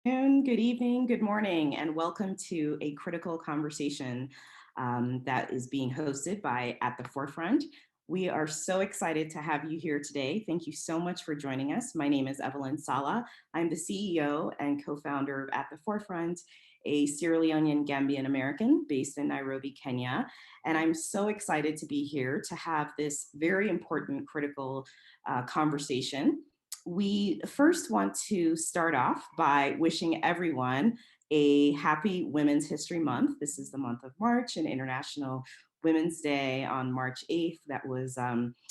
Good evening, good morning, and welcome to a critical conversation that is being hosted by At the Forefront. We are so excited to have you here today. Thank you so much for joining us. My name is Evelyn Sallah. I'm the CEO and co-founder of At the Forefront, a Sierra Leonean Gambian American based in Nairobi, Kenya. And I'm so excited to be here to have this very important critical conversation. We first want to start off by wishing everyone a happy Women's History Month. This is the month of March and International Women's Day on March 8th that was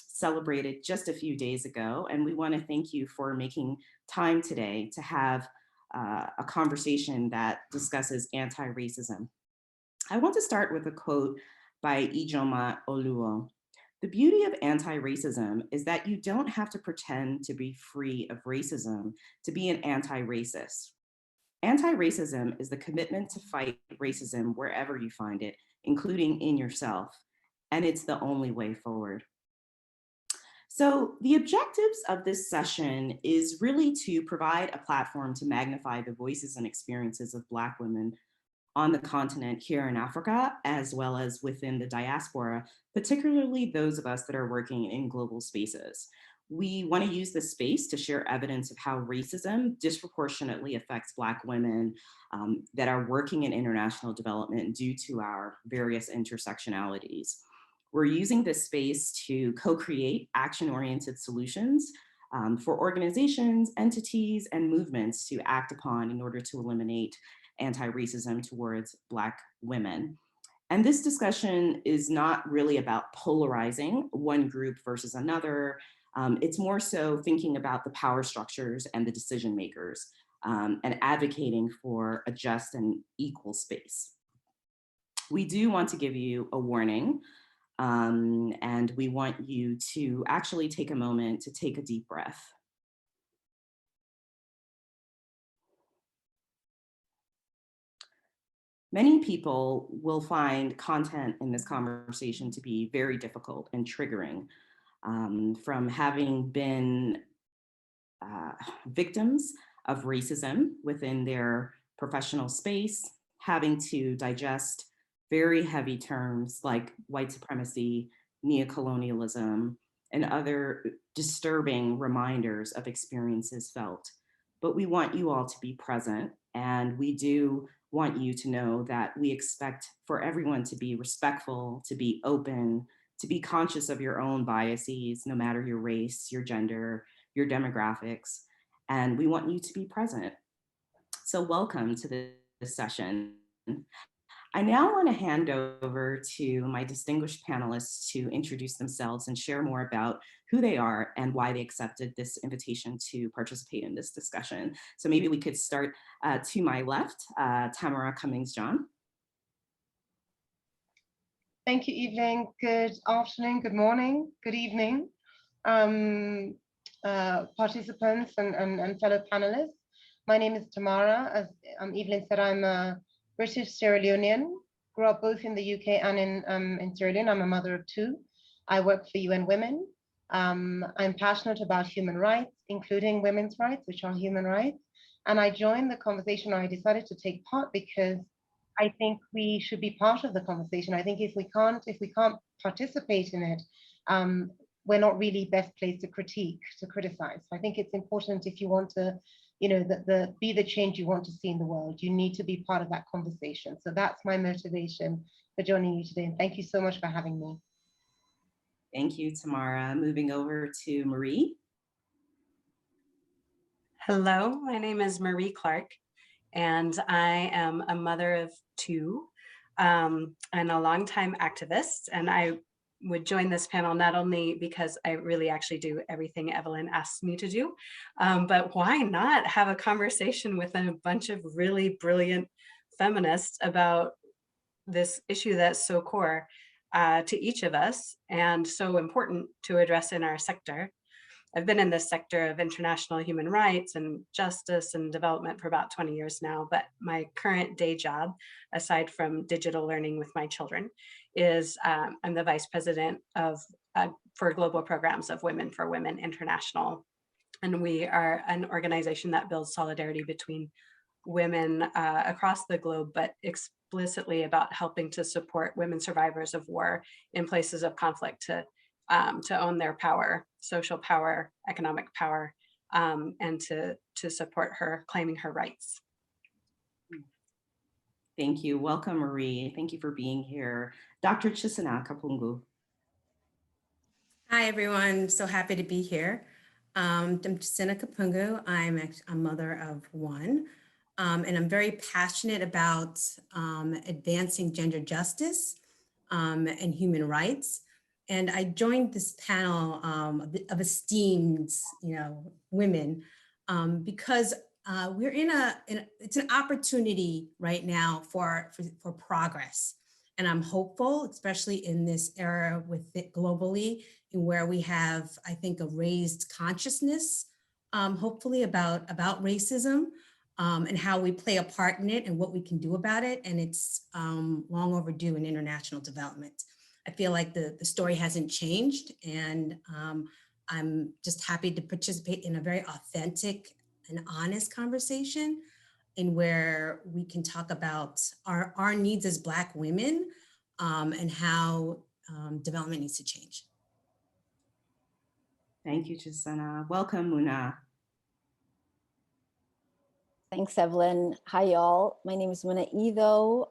celebrated just a few days ago. And we want to thank you for making time today to have a conversation that discusses anti-racism. I want to start with a quote by Ijoma Oluo. The beauty of anti-racism is that you don't have to pretend to be free of racism to be an anti-racist. Anti-racism is the commitment to fight racism wherever you find it, including in yourself, and it's the only way forward. So the objectives of this session is really to provide a platform to magnify the voices and experiences of Black women on the continent here in Africa, as well as within the diaspora, particularly those of us that are working in global spaces. We want to use this space to share evidence of how racism disproportionately affects Black women that are working in international development due to our various intersectionalities. We're using this space to co-create action-oriented solutions for organizations, entities, and movements to act upon in order to eliminate anti-racism towards Black women. And this discussion is not really about polarizing one group versus another. It's more so thinking about the power structures and the decision makers and advocating for a just and equal space. We do want to give you a warning and we want you to actually take a moment to take a deep breath. Many people will find content in this conversation to be very difficult and triggering. From having been victims of racism within their professional space, having to digest very heavy terms like white supremacy, neocolonialism, and other disturbing reminders of experiences felt. But we want you all to be present, and we do want you to know that we expect for everyone to be respectful, to be open, to be conscious of your own biases, no matter your race, your gender, your demographics, and we want you to be present. So welcome to this session. I now want to hand over to my distinguished panelists to introduce themselves and share more about who they are and why they accepted this invitation to participate in this discussion. So maybe we could start to my left, Tamara Cummings-John. Thank you, Evelyn. Good afternoon, good morning, good evening, participants and fellow panelists. My name is Tamara. As Evelyn said, I'm a British Sierra Leonean, grew up both in the UK and in Sierra Leone. I'm a mother of two. I work for UN Women. I'm passionate about human rights, including women's rights, which are human rights. And I joined the conversation, or I decided to take part because I think we should be part of the conversation. I think if we can't participate in it, we're not really best placed to critique, to criticize. I think it's important if you want to, be the change you want to see in the world, you need to be part of that conversation. So that's my motivation for joining you today. And thank you so much for having me. Thank you, Tamara. Moving over to Marie. Hello, my name is Marie Clarke, and I am a mother of two and a longtime activist. And I would join this panel not only because I really actually do everything Evelyn asks me to do, but why not have a conversation with a bunch of really brilliant feminists about this issue that's so core to each of us and so important to address in our sector. I've been in this sector of international human rights and justice and development for about 20 years now, but my current day job, aside from digital learning with my children, is I'm the vice president for global programs of Women for Women International. And we are an organization that builds solidarity between women across the globe, but explicitly about helping to support women survivors of war in places of conflict to own their power, social power, economic power, and to support her claiming her rights. Thank you. Welcome, Marie. Thank you for being here. Dr. Chisina Kapungu. Hi, everyone. So happy to be here. I'm Chisina Kapungu. I'm a mother of one, and I'm very passionate about advancing gender justice and human rights. And I joined this panel of esteemed, women because we're it's an opportunity right now for progress. And I'm hopeful, especially in this era with it globally, where we have, I think, a raised consciousness, hopefully about racism and how we play a part in it and what we can do about it. And it's long overdue in international development. I feel like the story hasn't changed, and I'm just happy to participate in a very authentic and honest conversation in where we can talk about our needs as Black women and how development needs to change. Thank you, Chisina. Welcome, Muna. Thanks, Evelyn. Hi, y'all. My name is Muna Idow.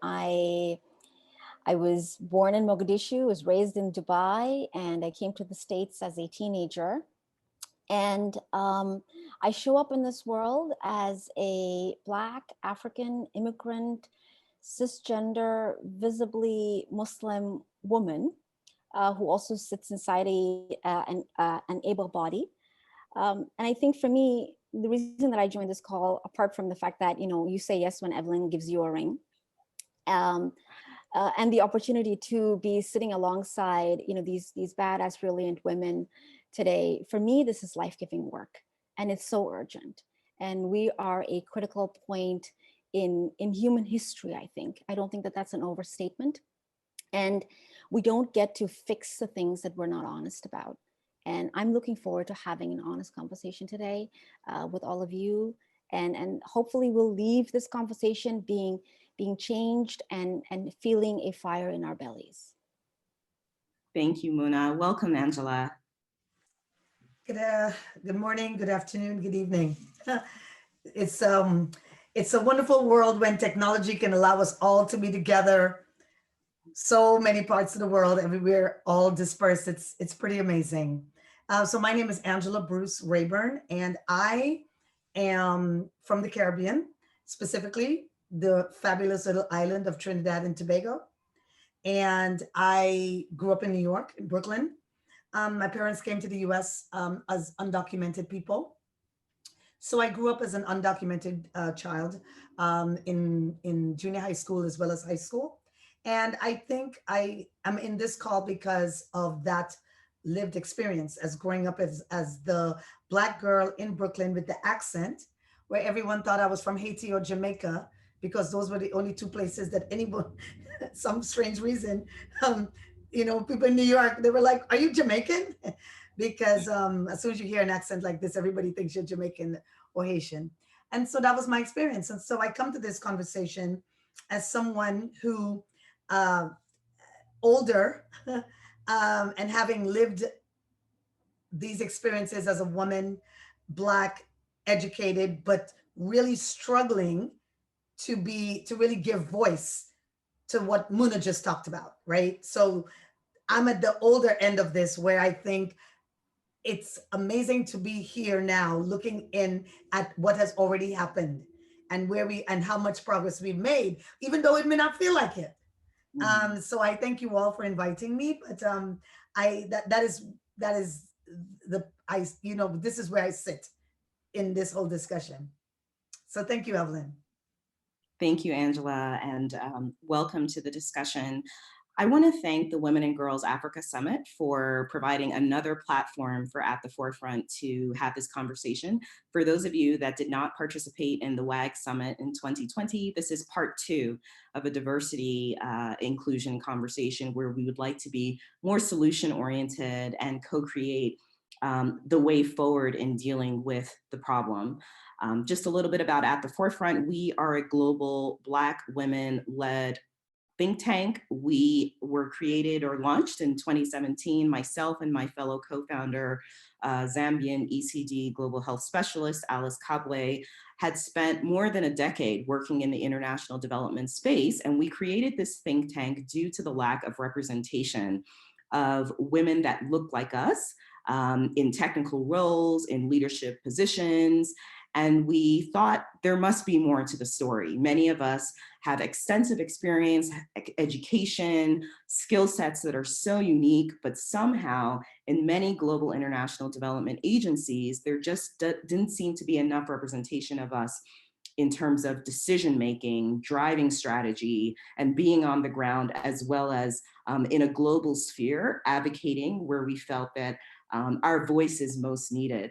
I was born in Mogadishu, was raised in Dubai, and I came to the States as a teenager. And I show up in this world as a Black African immigrant, cisgender, visibly Muslim woman who also sits inside an able body. And I think for me, the reason that I joined this call, apart from the fact that, you say yes when Evelyn gives you a ring, and the opportunity to be sitting alongside, these badass, brilliant women today, for me, this is life-giving work, and it's so urgent. And we are a critical point in human history, I think. I don't think that that's an overstatement. And we don't get to fix the things that we're not honest about. And I'm looking forward to having an honest conversation today with all of you. And hopefully we'll leave this conversation being changed and feeling a fire in our bellies. Thank you, Muna. Welcome, Angela. Good morning, good afternoon, good evening. It's a wonderful world when technology can allow us all to be together. So many parts of the world, everywhere, all dispersed. It's pretty amazing. So my name is Angela Bruce-Raeburn, and I am from the Caribbean, specifically the fabulous little island of Trinidad and Tobago. And I grew up in New York, in Brooklyn. My parents came to the US as undocumented people. So I grew up as an undocumented child in junior high school as well as high school. And I think I am in this call because of that lived experience as growing up as the Black girl in Brooklyn with the accent, where everyone thought I was from Haiti or Jamaica, because those were the only two places that anyone, some strange reason, people in New York, they were like, "Are you Jamaican?" Because as soon as you hear an accent like this, everybody thinks you're Jamaican or Haitian. And so that was my experience. And so I come to this conversation as someone who older and having lived these experiences as a woman, Black, educated, but really struggling to really give voice to what Muna just talked about, right? So I'm at the older end of this, where I think it's amazing to be here now, looking in at what has already happened and and how much progress we've made, even though it may not feel like it. Mm-hmm. So I thank you all for inviting me, but this is where I sit in this whole discussion. So thank you, Evelyn. Thank you, Angela, and welcome to the discussion. I want to thank the Women and Girls Africa Summit for providing another platform for At the Forefront to have this conversation. For those of you that did not participate in the WAG Summit in 2020, this is part 2 of a diversity inclusion conversation where we would like to be more solution-oriented and co-create the way forward in dealing with the problem. Just a little bit about At the Forefront. We are a global Black women-led think tank. We were created or launched in 2017. Myself and my fellow co-founder, Zambian ECD global health specialist, Alice Kabwe, had spent more than a decade working in the international development space. And we created this think tank due to the lack of representation of women that look like us in technical roles, in leadership positions. And we thought there must be more to the story. Many of us have extensive experience, education, skill sets that are so unique, but somehow in many global international development agencies, there just didn't seem to be enough representation of us in terms of decision-making, driving strategy, and being on the ground, as well as in a global sphere, advocating where we felt that our voice is most needed.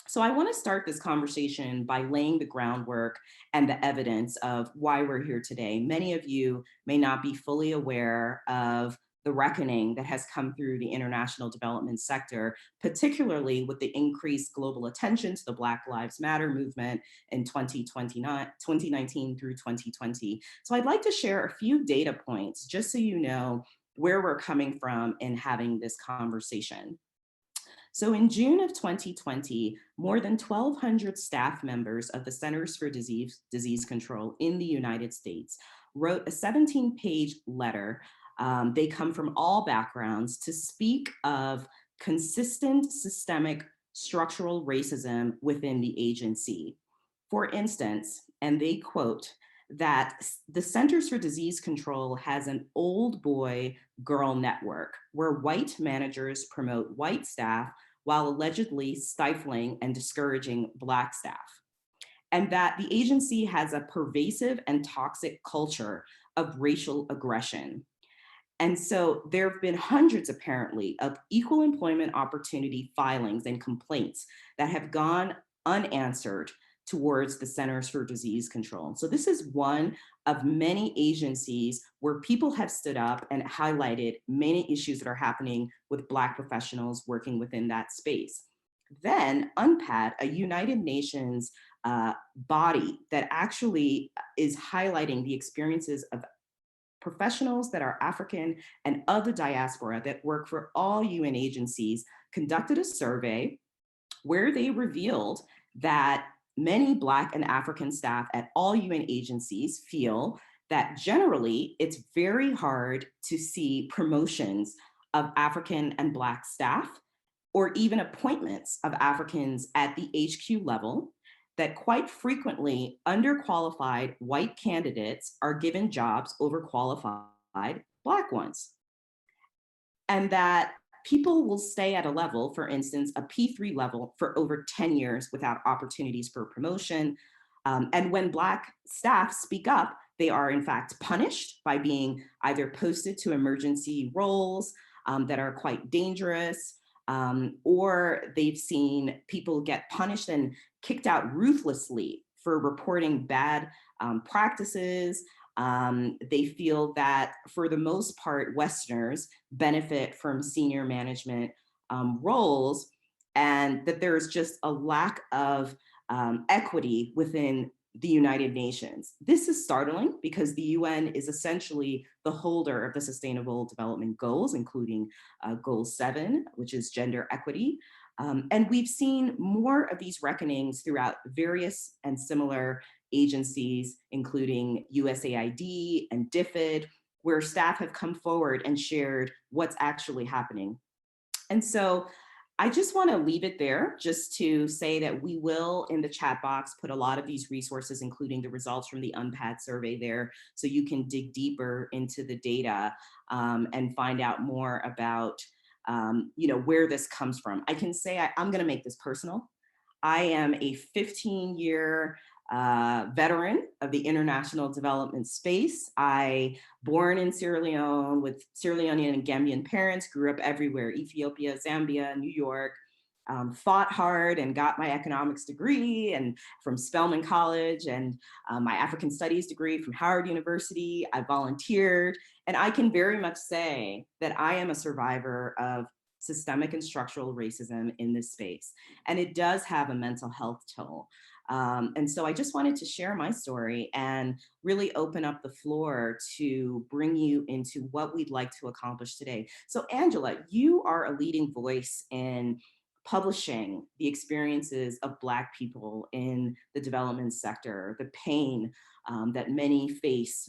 So I want to start this conversation by laying the groundwork and the evidence of why we're here today. Many of you may not be fully aware of the reckoning that has come through the international development sector, particularly with the increased global attention to the Black Lives Matter movement in 2019 through 2020. So I'd like to share a few data points just so you know where we're coming from in having this conversation. So in June of 2020, more than 1,200 staff members of the Centers for Disease Control in the United States wrote a 17-page letter. They come from all backgrounds to speak of consistent systemic structural racism within the agency. For instance, and they quote, that the Centers for Disease Control has an old boy girl network where white managers promote white staff while allegedly stifling and discouraging Black staff. And that the agency has a pervasive and toxic culture of racial aggression. And so there have been hundreds, apparently, of equal employment opportunity filings and complaints that have gone unanswered towards the Centers for Disease Control. So this is one of many agencies where people have stood up and highlighted many issues that are happening with Black professionals working within that space. Then Unpad, a United Nations body that actually is highlighting the experiences of professionals that are African and of the diaspora that work for all UN agencies, conducted a survey where they revealed that many Black and African staff at all UN agencies feel that generally it's very hard to see promotions of African and Black staff or even appointments of Africans at the HQ level, that quite frequently underqualified white candidates are given jobs over qualified Black ones. And that people will stay at a level, for instance, a P3 level for over 10 years without opportunities for promotion. And when Black staff speak up, they are in fact punished by being either posted to emergency roles that are quite dangerous, or they've seen people get punished and kicked out ruthlessly for reporting bad practices. They feel that for the most part, Westerners benefit from senior management roles, and that there is just a lack of equity within the United Nations. This is startling because the UN is essentially the holder of the Sustainable Development Goals, including Goal 7, which is gender equity. And we've seen more of these reckonings throughout various and similar agencies, including USAID and DFID, where staff have come forward and shared what's actually happening. And so I just want to leave it there just to say that we will, in the chat box, put a lot of these resources, including the results from the Unpad survey there, so you can dig deeper into the data and find out more about where this comes from. I can say I'm going to make this personal. I am a 15-year veteran of the international development space. I born in Sierra Leone with Sierra Leonean and Gambian parents, grew up everywhere, Ethiopia, Zambia, New York, fought hard and got my economics degree and from Spelman College, and my African Studies degree from Howard University. I volunteered, and I can very much say that I am a survivor of systemic and structural racism in this space. And it does have a mental health toll. And so I just wanted to share my story and really open up the floor to bring you into what we'd like to accomplish today. So Angela, you are a leading voice in publishing the experiences of Black people in the development sector, the pain that many face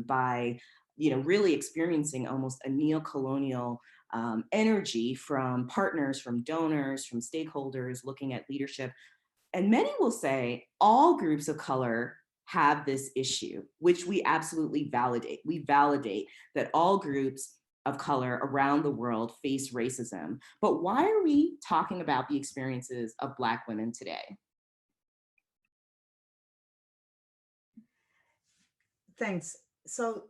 by really experiencing almost a neo-colonial energy from partners, from donors, from stakeholders looking at leadership. And many will say all groups of color have this issue, which we absolutely validate. We validate that all groups of color around the world face racism. But why are we talking about the experiences of Black women today? Thanks. So,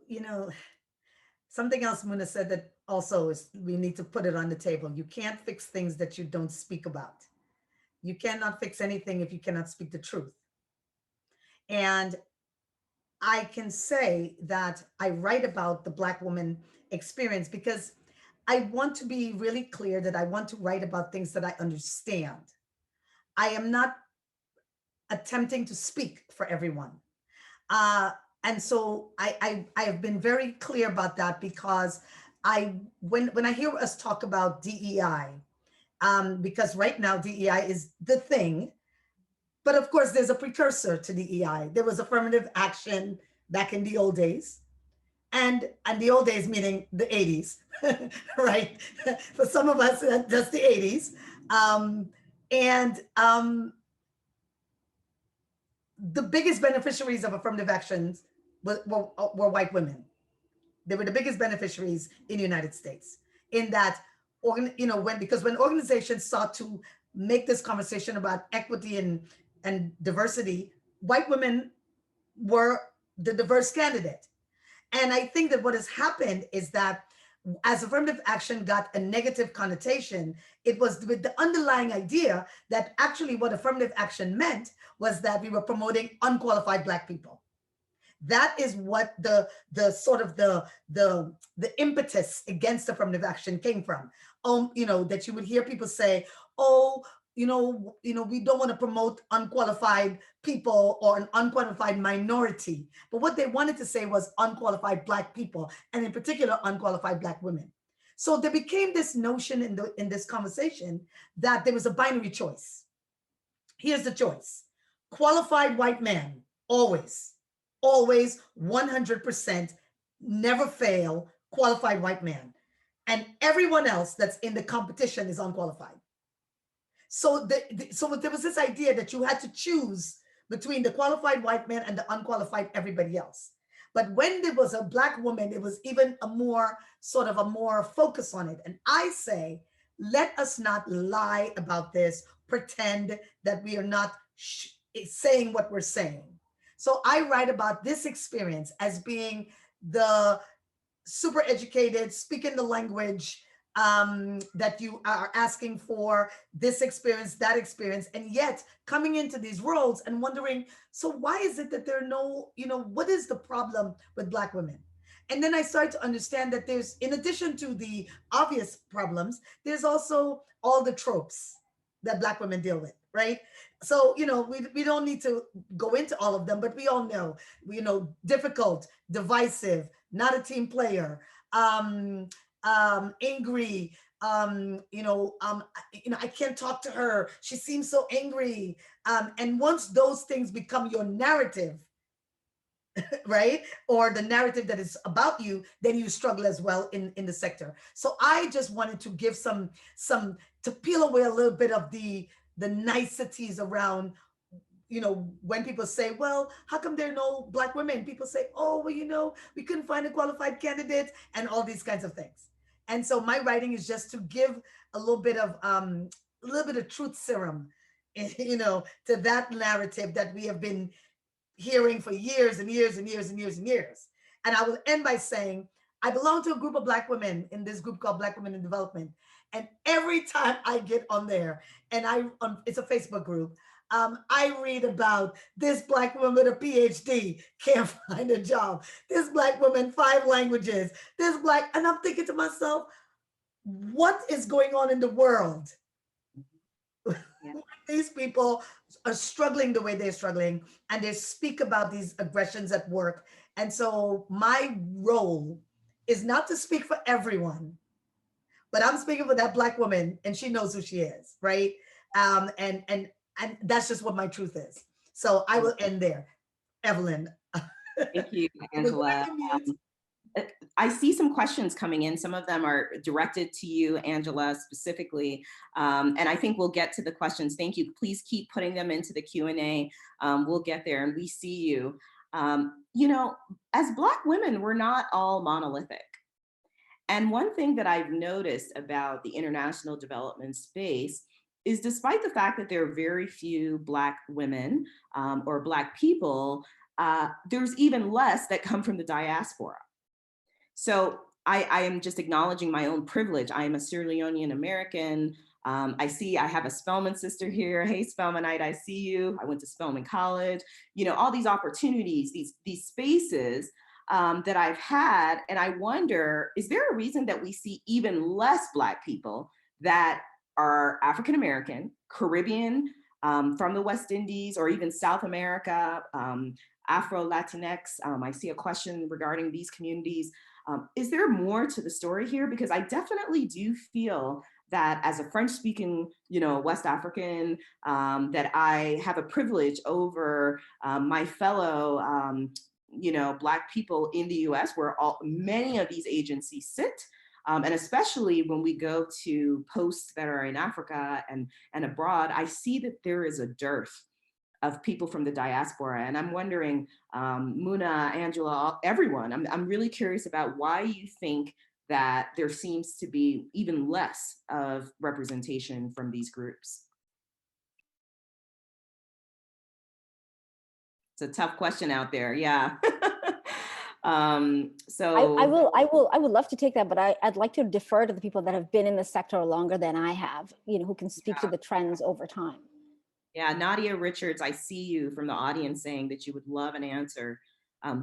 something else Muna said that also is we need to put it on the table. You can't fix things that you don't speak about. You cannot fix anything if you cannot speak the truth. And I can say that I write about the Black woman experience because I want to be really clear that I want to write about things that I understand. I am not attempting to speak for everyone. And so I have been very clear about that because when I hear us talk about DEI, because right now DEI is the thing, but of course there's a precursor to DEI. There was affirmative action back in the old days, and the old days meaning the 80s, right? For some of us, that's the 80s. The biggest beneficiaries of affirmative actions were white women. They were the biggest beneficiaries in the United States in that, because when organizations sought to make this conversation about equity and diversity, white women were the diverse candidate. And I think that what has happened is that as affirmative action got a negative connotation, it was with the underlying idea that actually what affirmative action meant was that we were promoting unqualified Black people. That is what the impetus against affirmative action came from. That you would hear people say, oh, we don't want to promote unqualified people or an unqualified minority. But what they wanted to say was unqualified Black people, and in particular, unqualified Black women. So there became this notion in this conversation that there was a binary choice. Here's the choice. Qualified white man, always, 100%, never fail, qualified white man. And everyone else that's in the competition is unqualified. So there was this idea that you had to choose between the qualified white man and the unqualified everybody else. But when there was a Black woman, it was even a more focus on it. And I say, let us not lie about this, pretend that we are not saying what we're saying. So I write about this experience as being the super educated, speaking the language that you are asking for, this experience, that experience, and yet coming into these roles and wondering, so why is it that there are no, what is the problem with Black women? And then I started to understand that there's, in addition to the obvious problems, there's also all the tropes that Black women deal with, right? So, we don't need to go into all of them, but we all know, difficult, divisive, not a team player, angry, I can't talk to her, she seems so angry. And once those things become your narrative, right? Or the narrative that is about you, then you struggle as well in the sector. So I just wanted to give some to peel away a little bit of the niceties around, when people say, well, how come there are no Black women? People say, oh, well, we couldn't find a qualified candidate and all these kinds of things. And so my writing is just to give a little bit of truth serum, to that narrative that we have been hearing for years and years and years and years and years. And I will end by saying, I belong to a group of Black women in this group called Black Women in Development. And every time I get on there, and it's a Facebook group, I read about this Black woman with a PhD can't find a job. This Black woman, 5 languages, and I'm thinking to myself, what is going on in the world? Yeah. These people are struggling the way they're struggling, and they speak about these aggressions at work. And so my role is not to speak for everyone, but I'm speaking for that Black woman, and she knows who she is, right? And that's just what my truth is. So I will end there. Evelyn. Thank you, Angela. I see some questions coming in. Some of them are directed to you, Angela, specifically. And I think we'll get to the questions. Thank you. Please keep putting them into the Q&A. We'll get there, and we see you. You know, as Black women, we're not all monolithic. And one thing that I've noticed about the international development space is, despite the fact that there are very few Black women or Black people, there's even less that come from the diaspora. So I am just acknowledging my own privilege. I am a Sierra Leonean American. I see I have a Spelman sister here. Hey, Spelmanite, I see you. I went to Spelman College. You know, all these opportunities, these spaces that I've had. And I wonder, is there a reason that we see even less Black people that are African American, Caribbean, from the West Indies, or even South America, Afro-Latinx? I see a question regarding these communities. Is there more to the story here? Because I definitely do feel that as a French-speaking, you know, West African, that I have a privilege over my fellow, you know, Black people in the US, where many of these agencies sit. And especially when we go to posts that are in Africa and abroad, I see that there is a dearth of people from the diaspora. And I'm wondering, Muna, Angela, everyone, I'm really curious about why you think that there seems to be even less of representation from these groups. It's a tough question out there, yeah. So I would love to take that, but I'd like to defer to the people that have been in the sector longer than I have, you know, who can speak to the trends over time. Yeah, Nadia Richards, I see you from the audience saying that you would love an answer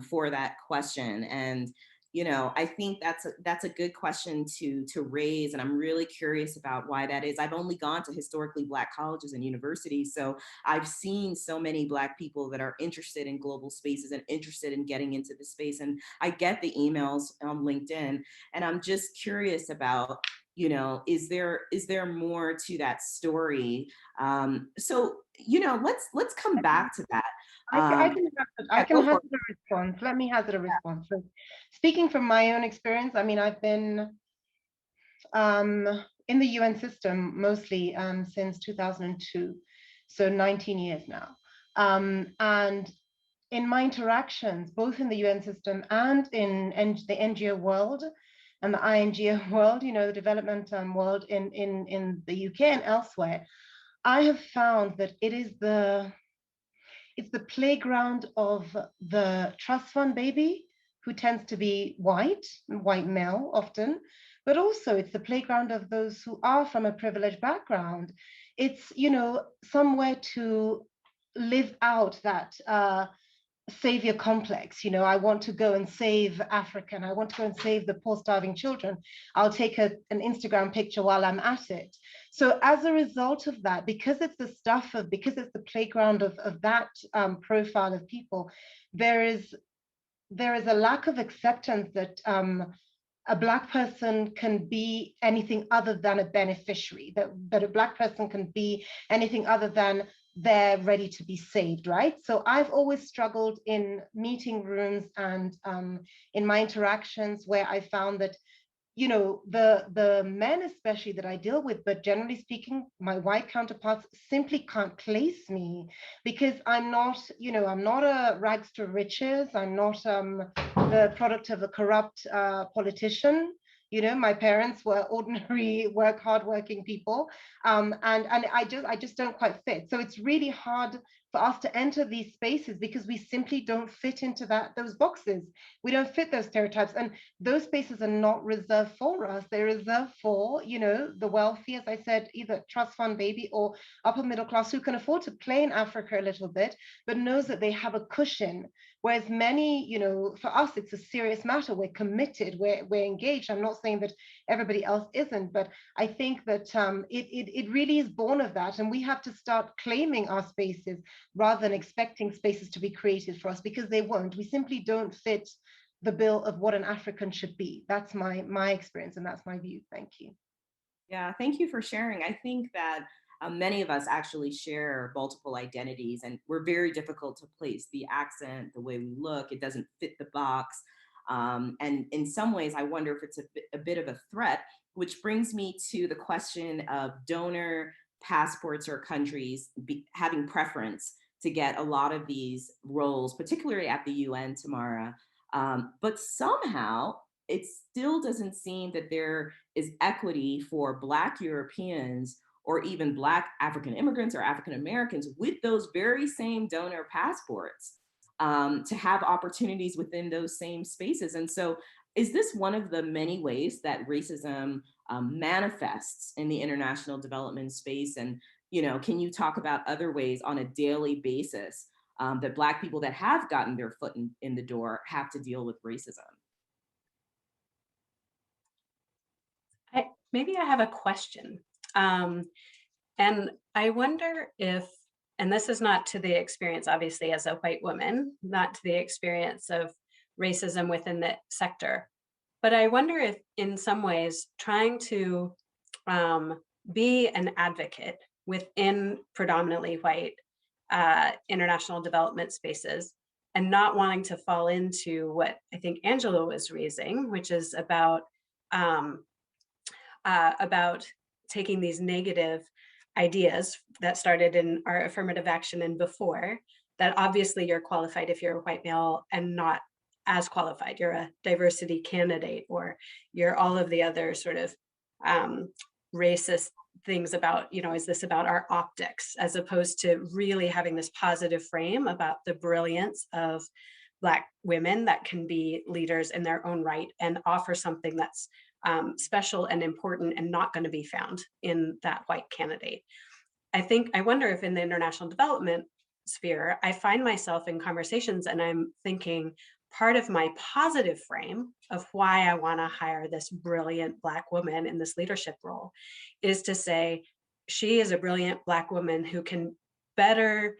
for that question. And, you know, I think that's a good question to raise. And I'm really curious about why that is. I've only gone to historically Black colleges and universities. So I've seen so many Black people that are interested in global spaces and interested in getting into the space. And I get the emails on LinkedIn. And I'm just curious about, you know, is there more to that story? So, you know, let's come back to that. I can hazard a response. Let me hazard a response. So, speaking from my own experience, I mean, I've been in the UN system mostly since 2002, so 19 years now. And in my interactions, both in the UN system and in the NGO world and the INGO world, you know, the development world in the UK and elsewhere, I have found that it's the playground of the trust fund baby, who tends to be white male often, but also it's the playground of those who are from a privileged background. It's, you know, somewhere to live out that savior complex. You know, I want to go and save Africa, and I want to go and save the poor starving children. I'll take an Instagram picture while I'm at it. So as a result of that, because it's the playground of that profile of people, there is a lack of acceptance that a Black person can be anything other than a beneficiary, that a Black person can be anything other than they're ready to be saved, right? So I've always struggled in meeting rooms and in my interactions where I found that, you know, the men especially that I deal with, but generally speaking, my white counterparts simply can't place me because I'm not, you know, I'm not a rags to riches. I'm not the product of a corrupt politician. You know, my parents were ordinary, hardworking people, and I just don't quite fit. So it's really hard for us to enter these spaces because we simply don't fit into those boxes. We don't fit those stereotypes, and those spaces are not reserved for us. They're reserved for, you know, the wealthy, as I said, either trust fund baby or upper middle class who can afford to play in Africa a little bit, but knows that they have a cushion. Whereas many, you know, for us, it's a serious matter. We're committed, we're engaged. I'm not not saying that everybody else isn't, but I think that it really is born of that. And we have to start claiming our spaces rather than expecting spaces to be created for us, because they won't. We simply don't fit the bill of what an African should be. That's my experience, and that's my view. Thank you. Yeah, thank you for sharing. I think that many of us actually share multiple identities, and we're very difficult to place. The accent, the way we look, it doesn't fit the box. And in some ways, I wonder if it's a bit of a threat, which brings me to the question of donor passports or countries having preference to get a lot of these roles, particularly at the UN, Tamara. But somehow it still doesn't seem that there is equity for Black Europeans or even Black African immigrants or African Americans with those very same donor passports to have opportunities within those same spaces. And so is this one of the many ways that racism manifests in the international development space? And, you know, can you talk about other ways on a daily basis that Black people that have gotten their foot in the door have to deal with racism? Maybe I have a question. And I wonder if, and this is not to the experience, obviously, as a white woman, not to the experience of racism within the sector, but I wonder if in some ways trying to be an advocate within predominantly white international development spaces and not wanting to fall into what I think Angela was raising, which is about taking these negative ideas that started in our affirmative action and before, that obviously you're qualified if you're a white male and not as qualified. You're a diversity candidate, or you're all of the other sort of racist things about, you know, is this about our optics, as opposed to really having this positive frame about the brilliance of Black women that can be leaders in their own right and offer something that's special and important and not going to be found in that white candidate. I wonder if in the international development sphere, I find myself in conversations and I'm thinking part of my positive frame of why I want to hire this brilliant Black woman in this leadership role is to say, she is a brilliant Black woman who can better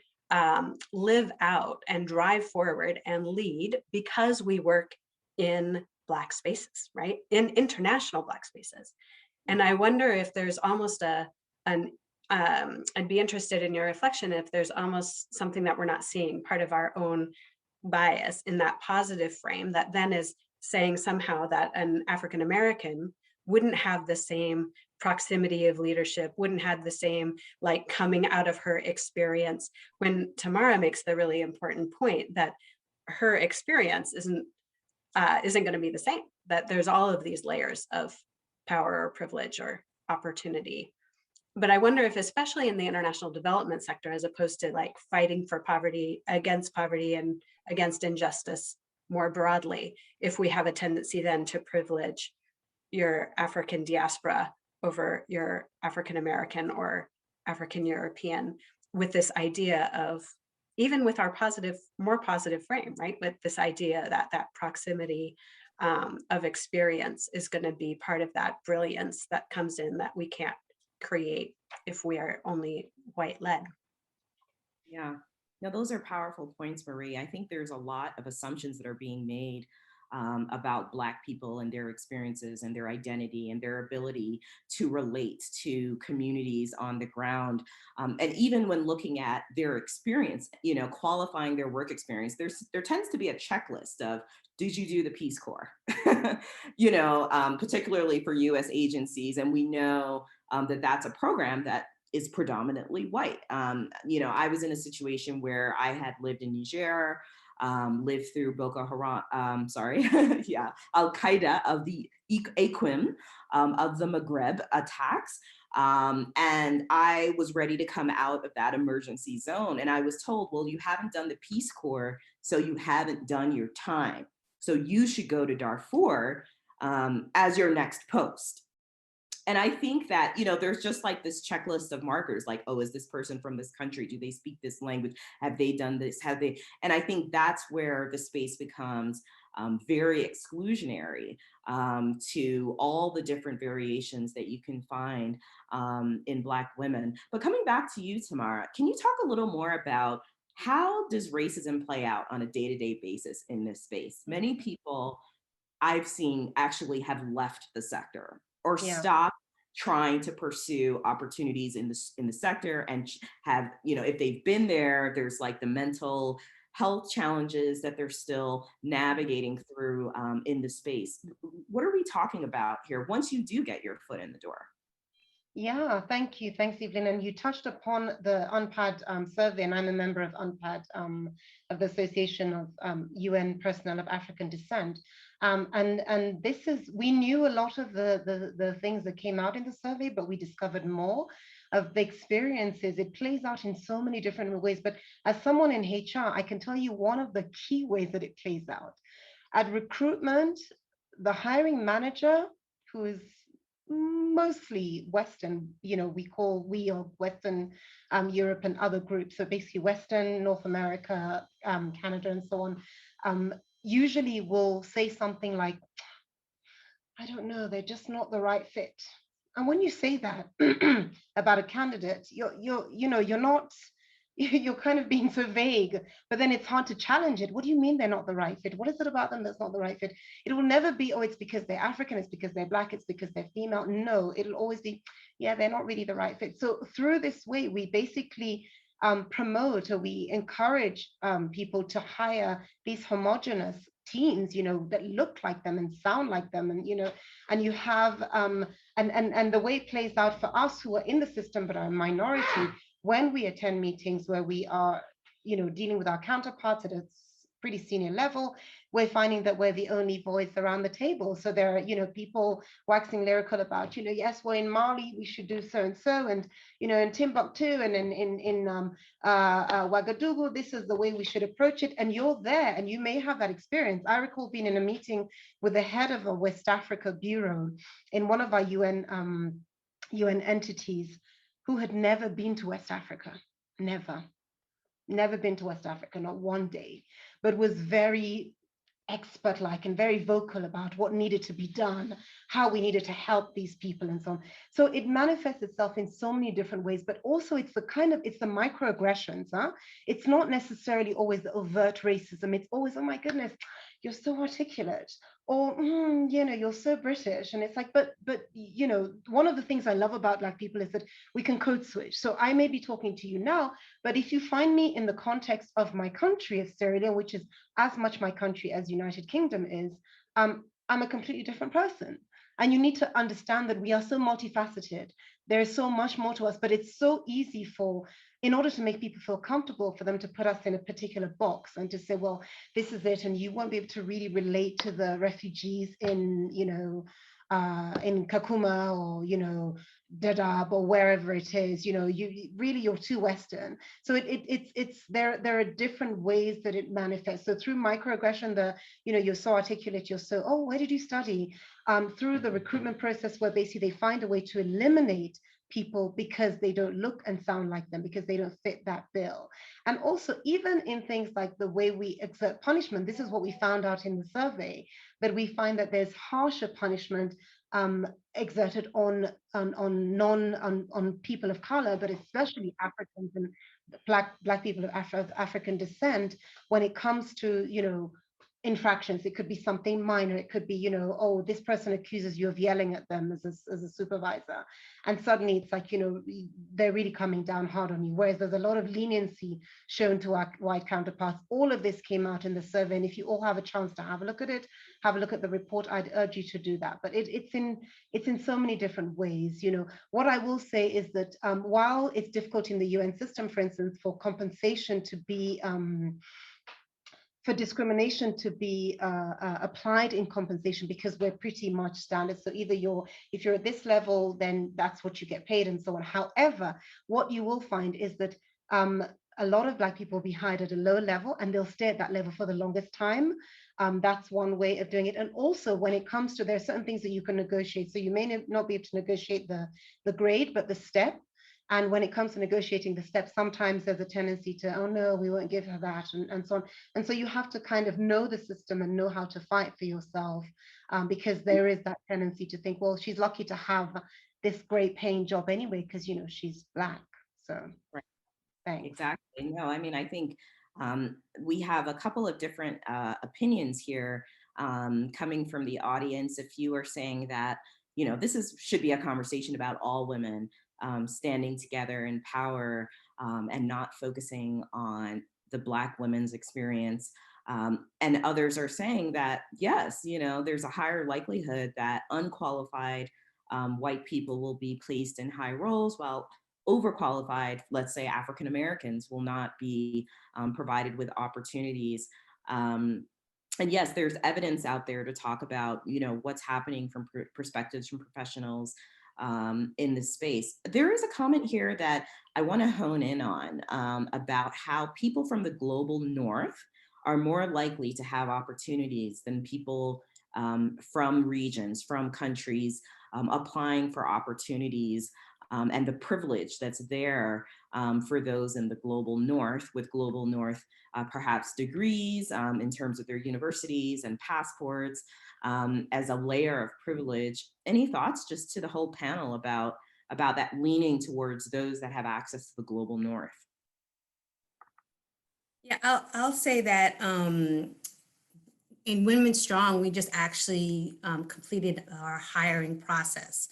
live out and drive forward and lead because we work in Black spaces, right? In international Black spaces. And I wonder if there's almost I'd be interested in your reflection if there's almost something that we're not seeing, part of our own bias in that positive frame that then is saying somehow that an African American wouldn't have the same proximity of leadership, wouldn't have the same like coming out of her experience, when Tamara makes the really important point that her experience isn't going to be the same, that there's all of these layers of power or privilege or opportunity. But I wonder if, especially in the international development sector, as opposed to like fighting for poverty and against injustice more broadly, if we have a tendency then to privilege your African diaspora over your African American or African European, with this idea of, even with our more positive frame, right? With this idea that proximity of experience is going to be part of that brilliance that comes in that we can't create if we are only white led. Yeah, no, those are powerful points, Marie. I think there's a lot of assumptions that are being made about Black people and their experiences and their identity and their ability to relate to communities on the ground. And even when looking at their experience, you know, qualifying their work experience, there tends to be a checklist of, did you do the Peace Corps? You know, particularly for US agencies. And we know that that's a program that is predominantly white. You know, I was in a situation where I had lived in Niger, lived through Boko Haram, Al-Qaeda of the AQIM of the Maghreb attacks. And I was ready to come out of that emergency zone. And I was told, well, you haven't done the Peace Corps, so you haven't done your time. So you should go to Darfur as your next post. And I think that, you know, there's just like this checklist of markers, like, oh, is this person from this country? Do they speak this language? Have they done this? Have they? And I think that's where the space becomes very exclusionary to all the different variations that you can find in Black women. But coming back to you, Tamara, can you talk a little more about how does racism play out on a day-to-day basis in this space? Many people I've seen actually have left the sector or stopped trying to pursue opportunities in the sector, and have, you know, if they've been there, there's like the mental health challenges that they're still navigating through in the space. What are we talking about here once you do get your foot in the door? Yeah, thank you. Thanks, Evelyn. And you touched upon the Unpad survey, and I'm a member of Unpad, of the Association of UN Personnel of African Descent. And this is, we knew a lot of the things that came out in the survey, but we discovered more of the experiences. It plays out in so many different ways. But as someone in HR, I can tell you one of the key ways that it plays out. At recruitment, the hiring manager, who is mostly Western, you know, we are Western Europe and other groups, so basically Western, North America, Canada, and so on, usually will say something like, I don't know, they're just not the right fit. And when you say that about a candidate, you're kind of being so vague, but then it's hard to challenge it. What do you mean they're not the right fit? What is it about them that's not the right fit? It will never be, oh, it's because they're African, it's because they're Black, it's because they're female. No, it'll always be, yeah, they're not really the right fit. So through this way, we basically promote, or we encourage people to hire these homogenous teams, you know, that look like them and sound like them, and, you know, and you have, and the way it plays out for us who are in the system but are a minority, when we attend meetings where we are, you know, dealing with our counterparts at a pretty senior level, we're finding that we're the only voice around the table. So there are, you know, people waxing lyrical about, you know, yes, well, in Mali, we should do so and so, and, you know, in Timbuktu and in Ouagadougou, this is the way we should approach it. And you're there, and you may have that experience. I recall being in a meeting with the head of a West Africa bureau in one of our UN entities, who had never been to West Africa, never been to West Africa, not one day, but was very expert-like and very vocal about what needed to be done, how we needed to help these people and so on. So it manifests itself in so many different ways, but also it's the microaggressions, huh? It's not necessarily always the overt racism. It's always, oh my goodness, you're so articulate, or you know, you're so British. And it's like, but you know, one of the things I love about Black people is that we can code switch. So I may be talking to you now, but if you find me in the context of my country, as Sierra Leone, which is as much my country as United Kingdom is, I'm a completely different person. And you need to understand that we are so multifaceted. There is so much more to us, but it's so easy in order to make people feel comfortable, for them to put us in a particular box and to say, well, this is it, and you won't be able to really relate to the refugees in, you know, in Kakuma, or, you know, Dadaab, or wherever it is, you know, you're too Western. So there are different ways that it manifests. So through microaggression, you know, you're so articulate, you're so, oh, where did you study? Through the recruitment process, where basically they find a way to eliminate people because they don't look and sound like them, because they don't fit that bill. And also, even in things like the way we exert punishment, this is what we found out in the survey, that we find that there's harsher punishment exerted on people of color, but especially Africans and Black people of African descent, when it comes to, you know, infractions. It could be something minor. It could be, you know, oh, this person accuses you of yelling at them as a supervisor. And suddenly it's like, you know, they're really coming down hard on you. Whereas there's a lot of leniency shown to our white counterparts. All of this came out in the survey. And if you all have a chance to have a look at it, have a look at the report, I'd urge you to do that. But it's in so many different ways. You know, what I will say is that while it's difficult in the UN system, for instance, for compensation to be, for discrimination to be applied in compensation, because we're pretty much standard. So either if you're at this level, then that's what you get paid and so on. However, what you will find is that a lot of Black people will be hired at a low level, and they'll stay at that level for the longest time. That's one way of doing it. And also, when it comes to, there are certain things that you can negotiate. So you may not be able to negotiate the grade, but the step. And when it comes to negotiating the steps, sometimes there's a tendency to, oh no, we won't give her that, and so on. And so you have to kind of know the system and know how to fight for yourself, because there is that tendency to think, well, she's lucky to have this great paying job anyway, because, you know, she's Black. So, right. Thanks. Exactly. No, I mean, I think we have a couple of different opinions here coming from the audience. If you are saying that, you know, should be a conversation about all women standing together in power and not focusing on the Black women's experience. And others are saying that, yes, you know, there's a higher likelihood that unqualified white people will be placed in high roles, while overqualified, let's say African Americans, will not be provided with opportunities. And yes, there's evidence out there to talk about, you know, what's happening from perspectives from professionals in this space. There is a comment here that I want to hone in on about how people from the global North are more likely to have opportunities than people from regions, from countries applying for opportunities, and the privilege that's there for those in the global North, with global North perhaps degrees in terms of their universities and passports as a layer of privilege. Any thoughts just to the whole panel about that leaning towards those that have access to the global North? Yeah, I'll say that in WomenStrong, we just actually completed our hiring process.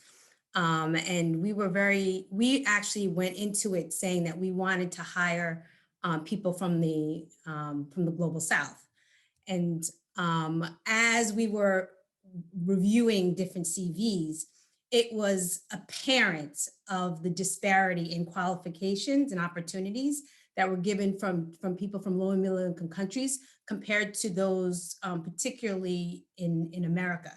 And we actually went into it saying that we wanted to hire people from the global South. And as we were reviewing different CVs, it was apparent of the disparity in qualifications and opportunities that were given from people from low and middle income countries compared to those particularly in America.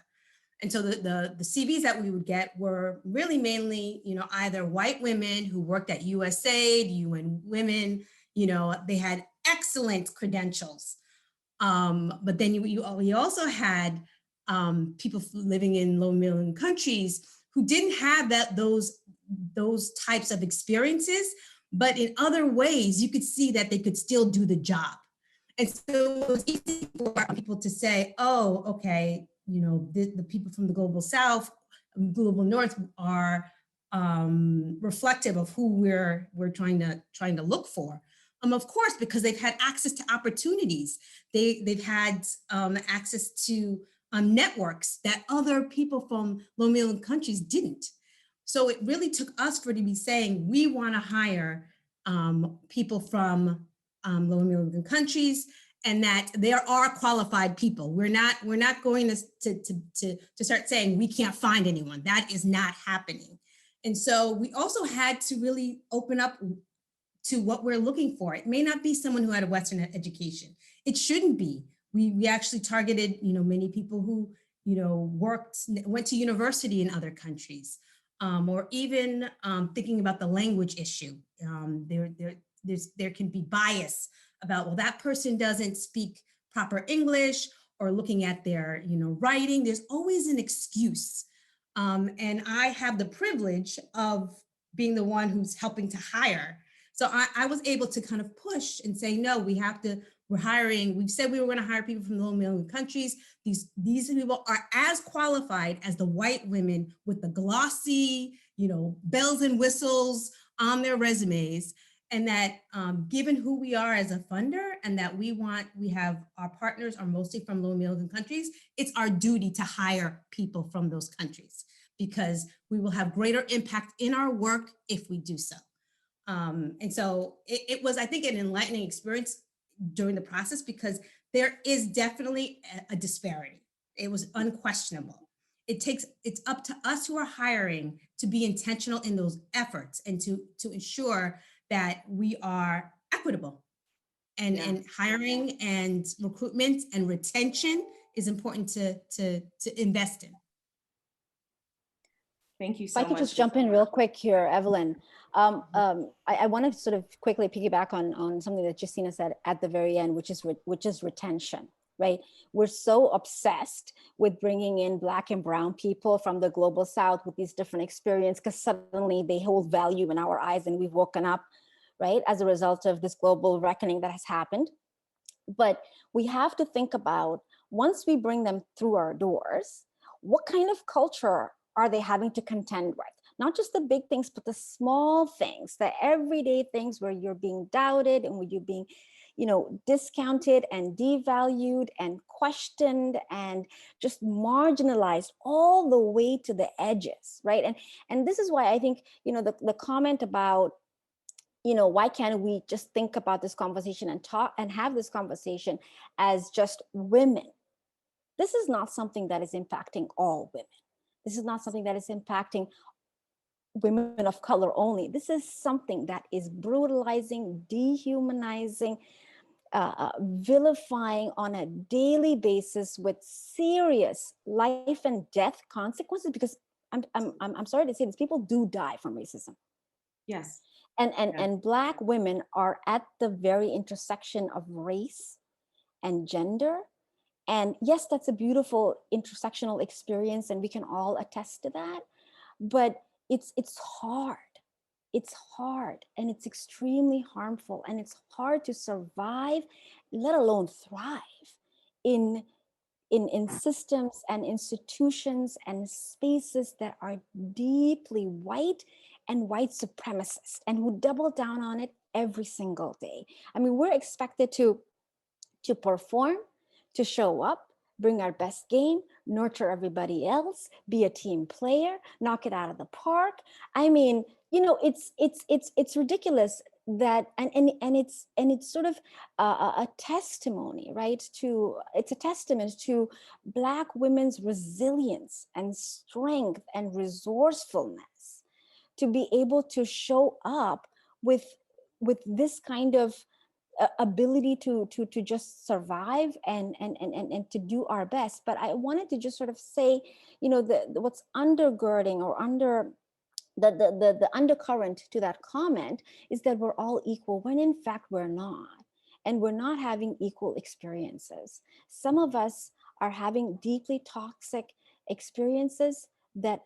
And so the CVs that we would get were really mainly, you know, either white women who worked at USAID, UN Women, you know, they had excellent credentials. But then we also had people living in low and middle income countries who didn't have those types of experiences, but in other ways, you could see that they could still do the job. And so it was easy for people to say, oh, okay, you know, the people from the global South, global North are reflective of who we're trying to look for. Of course, because they've had access to opportunities. They've had access to networks that other people from low middle income countries didn't. So it really took us to be saying, we want to hire people from low and middle income countries, and that there are qualified people. We're not going to start saying we can't find anyone. That is not happening. And so we also had to really open up to what we're looking for. It may not be someone who had a Western education. It shouldn't be. We actually targeted, you know, many people who, you know, went to university in other countries, or even thinking about the language issue. There can be bias about, well, that person doesn't speak proper English, or looking at their, you know, writing. There's always an excuse. And I have the privilege of being the one who's helping to hire. So I was able to kind of push and say, no, we're hiring, we've said we were going to hire people from low and middle income countries. These people are as qualified as the white women with the glossy, you know, bells and whistles on their resumes. And that given who we are as a funder, and that we have our partners are mostly from low and middle income countries, it's our duty to hire people from those countries, because we will have greater impact in our work if we do so. And so it was, I think, an enlightening experience during the process, because there is definitely a disparity. It was unquestionable. It's up to us who are hiring to be intentional in those efforts, and to ensure that we are equitable. And hiring and recruitment and retention is important to invest in. Thank you so much. If I could just jump in real quick here, Evelyn. I want to sort of quickly piggyback on something that Chisina said at the very end, which is retention, right? We're so obsessed with bringing in Black and brown people from the global South with these different experiences because suddenly they hold value in our eyes and we've woken up, right? As a result of this global reckoning that has happened. But we have to think about, once we bring them through our doors, what kind of culture are they having to contend with? Not just the big things, but the small things, the everyday things where you're being doubted and where you're being, discounted and devalued and questioned and just marginalized all the way to the edges, right? And this is why I think, the comment about, why can't we just think about this conversation and talk and have this conversation as just women? This is not something that is impacting all women. This is not something that is impacting women of color only. This is something that is brutalizing, dehumanizing, vilifying on a daily basis with serious life and death consequences, because I'm sorry to say this, people do die from racism. Yes. And Black women are at the very intersection of race and gender. And yes, that's a beautiful intersectional experience, and we can all attest to that. But it's hard. It's hard, and it's extremely harmful, and it's hard to survive, let alone thrive in systems and institutions and spaces that are deeply white and white supremacist, and who double down on it every single day. I mean, we're expected to perform, to show up, bring our best game, nurture everybody else, be a team player, knock it out of the park. I mean, it's ridiculous that, and it's sort of a testimony, right? It's a testament to Black women's resilience and strength and resourcefulness to be able to show up with this kind of ability to just survive and to do our best. But I wanted to just sort of say, what's undergirding or under the undercurrent to that comment is that we're all equal, when in fact we're not, and we're not having equal experiences. Some of us are having deeply toxic experiences that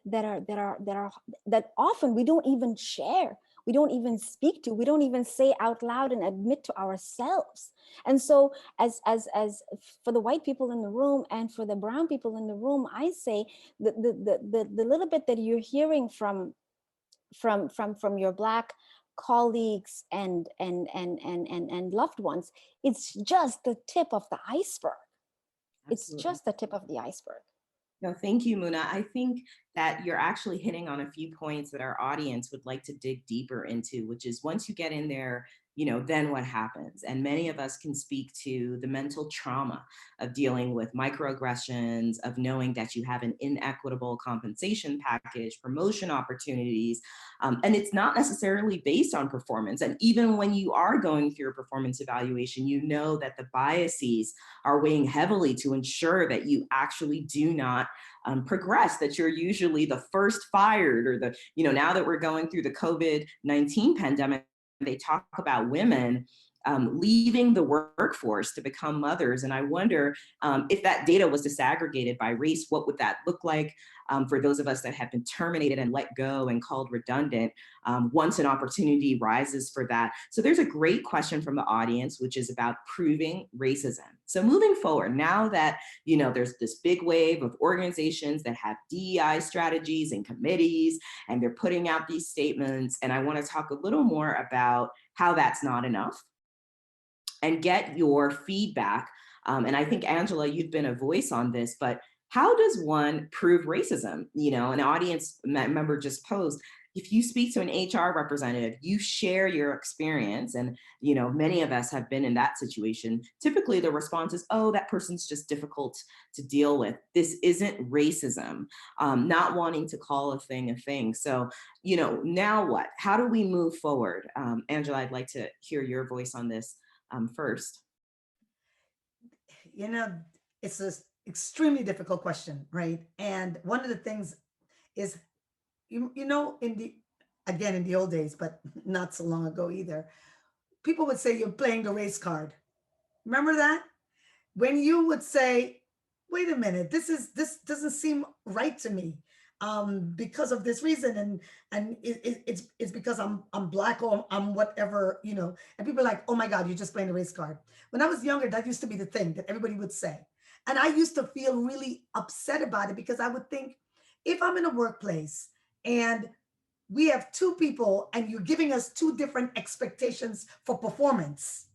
often we don't even share, we don't even speak to, we don't even say out loud and admit to ourselves. And so as for the white people in the room and for the brown people in the room, I say the little bit that you're hearing from your Black colleagues and loved ones, it's just the tip of the iceberg. Absolutely. It's just the tip of the iceberg. No, thank you, Muna. I think that you're actually hitting on a few points that our audience would like to dig deeper into, which is, once you get in there, then what happens? And many of us can speak to the mental trauma of dealing with microaggressions, of knowing that you have an inequitable compensation package, promotion opportunities, and it's not necessarily based on performance. And even when you are going through a performance evaluation, you know that the biases are weighing heavily to ensure that you actually do not progress, that you're usually the first fired, or now that we're going through the COVID-19 pandemic, they talk about women leaving the workforce to become mothers. And I wonder if that data was disaggregated by race, what would that look like for those of us that have been terminated and let go and called redundant once an opportunity rises for that? So there's a great question from the audience, which is about proving racism. So moving forward, now that there's this big wave of organizations that have DEI strategies and committees, and they're putting out these statements, and I want to talk a little more about how that's not enough and get your feedback. And I think, Angela, you've been a voice on this, but how does one prove racism? An audience member just posed, if you speak to an HR representative, you share your experience, and many of us have been in that situation. Typically the response is, oh, that person's just difficult to deal with. This isn't racism, not wanting to call a thing. So, now what? How do we move forward? Angela, I'd like to hear your voice on this first. It's an extremely difficult question, right? And one of the things is, in the old days, but not so long ago either, people would say you're playing the race card. Remember that? when you would say, wait a minute, this doesn't seem right to me, because of this reason, and it's because I'm Black or I'm whatever, you know, and people are like, oh my God, you're just playing the race card. When I was younger, that used to be the thing that everybody would say. And I used to feel really upset about it, because I would think, if I'm in a workplace and we have two people and you're giving us two different expectations for performance,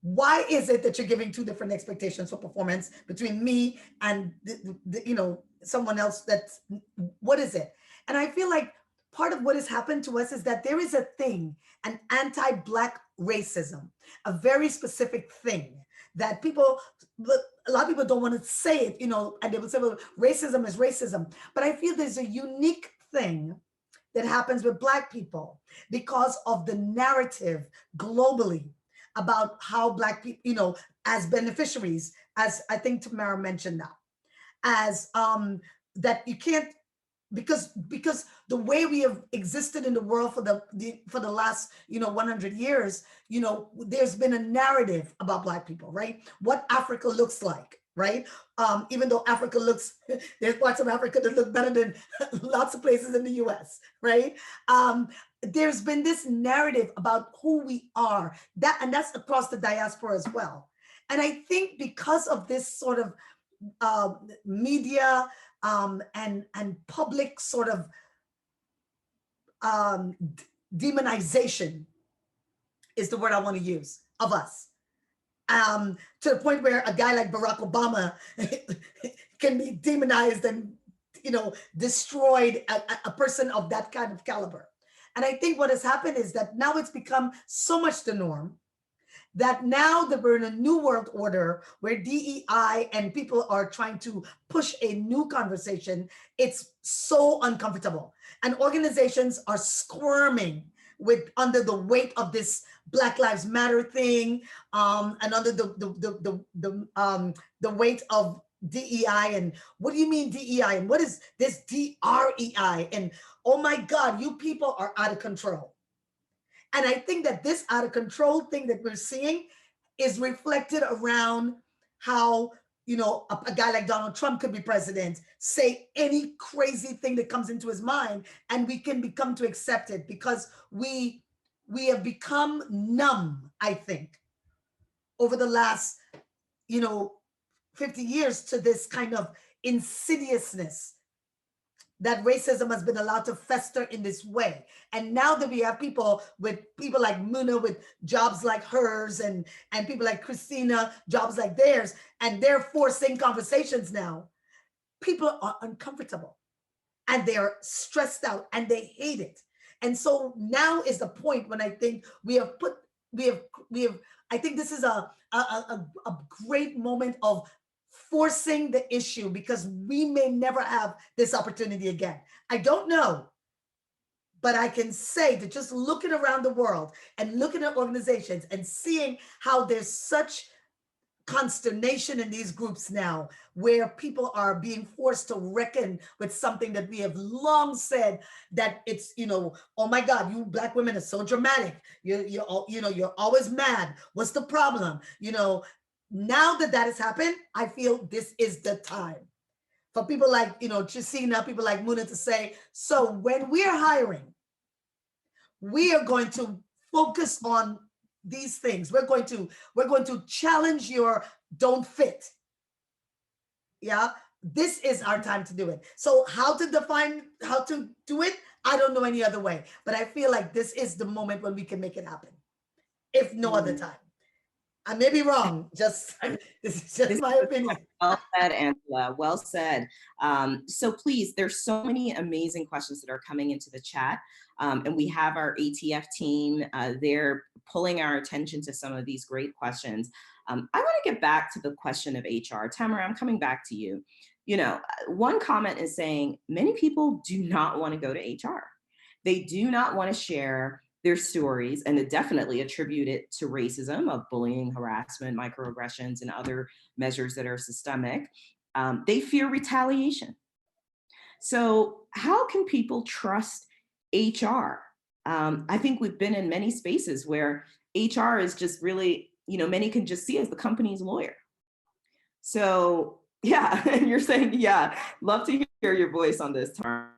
why is it that you're giving two different expectations for performance between me and you know, someone else? That's, what is it? And I feel like part of what has happened to us is that there is a thing, an anti-Black racism, a very specific thing that people, a lot of people don't want to say it, you know, and they will say, well, racism is racism. But I feel there's a unique thing that happens with Black people because of the narrative globally about how Black people, you know, as beneficiaries, as I think Tamara mentioned now, as that you can't, because the way we have existed in the world for the last, you know, 100 years, you know, there's been a narrative about Black people, right? What Africa looks like, right? Even though Africa looks, there's parts of Africa that look better than lots of places in the US, right? There's been this narrative about who we are, and that's across the diaspora as well. And I think because of this sort of media and public sort of demonization is the word I want to use of us, to the point where a guy like Barack Obama can be demonized and, you know, destroyed, a person of that kind of caliber. And I think what has happened is that now it's become so much the norm that now that we're in a new world order where DEI and people are trying to push a new conversation, it's so uncomfortable. And organizations are squirming under the weight of this Black Lives Matter thing, and under the weight of DEI. And what do you mean DEI? And what is this DREI? And oh my God, you people are out of control. And I think that this out of control thing that we're seeing is reflected around how, you know, a guy like Donald Trump could be president, say any crazy thing that comes into his mind, and we can become to accept it because we have become numb, I think, over the last, you know, 50 years to this kind of insidiousness that racism has been allowed to fester in this way. And now that we have people like Muna with jobs like hers, and people like Chisina, jobs like theirs, and they're forcing conversations now, people are uncomfortable and they're stressed out and they hate it. And so now is the point when I think I think this is a great moment of forcing the issue, because we may never have this opportunity again. I don't know, but I can say that just looking around the world and looking at organizations and seeing how there's such consternation in these groups now, where people are being forced to reckon with something that we have long said, that it's, you know, oh my God, you Black women are so dramatic. You're always mad. What's the problem? You know, now that has happened, I feel this is the time for people like, you know, Chisina, people like Muna to say, so when we're hiring, we are going to focus on these things. We're going to challenge your don't fit. Yeah, this is our time to do it. So how to do it, I don't know any other way, but I feel like this is the moment when we can make it happen, if no other time. I may be wrong, this is just my opinion. Well said, Angela, well said. So please, there's so many amazing questions that are coming into the chat. And we have our ATF team, they're pulling our attention to some of these great questions. I want to get back to the question of HR. Tamara, I'm coming back to you. You know, one comment is saying many people do not want to go to HR. They do not want to share their stories and to definitely attribute it to racism, of bullying, harassment, microaggressions, and other measures that are systemic. They fear retaliation. So how can people trust HR? I think we've been in many spaces where HR is just really, you know, many can just see as the company's lawyer. So yeah, you're saying, yeah, love to hear your voice on this, Tamara.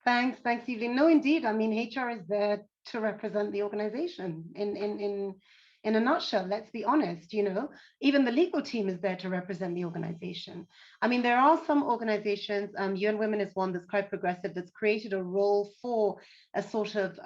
Thanks, Evelyn. No, indeed. I mean, HR is there to represent the organization in a nutshell. Let's be honest. Even the legal team is there to represent the organization. I mean, there are some organizations, UN Women is one that's quite progressive, that's created a role for a sort of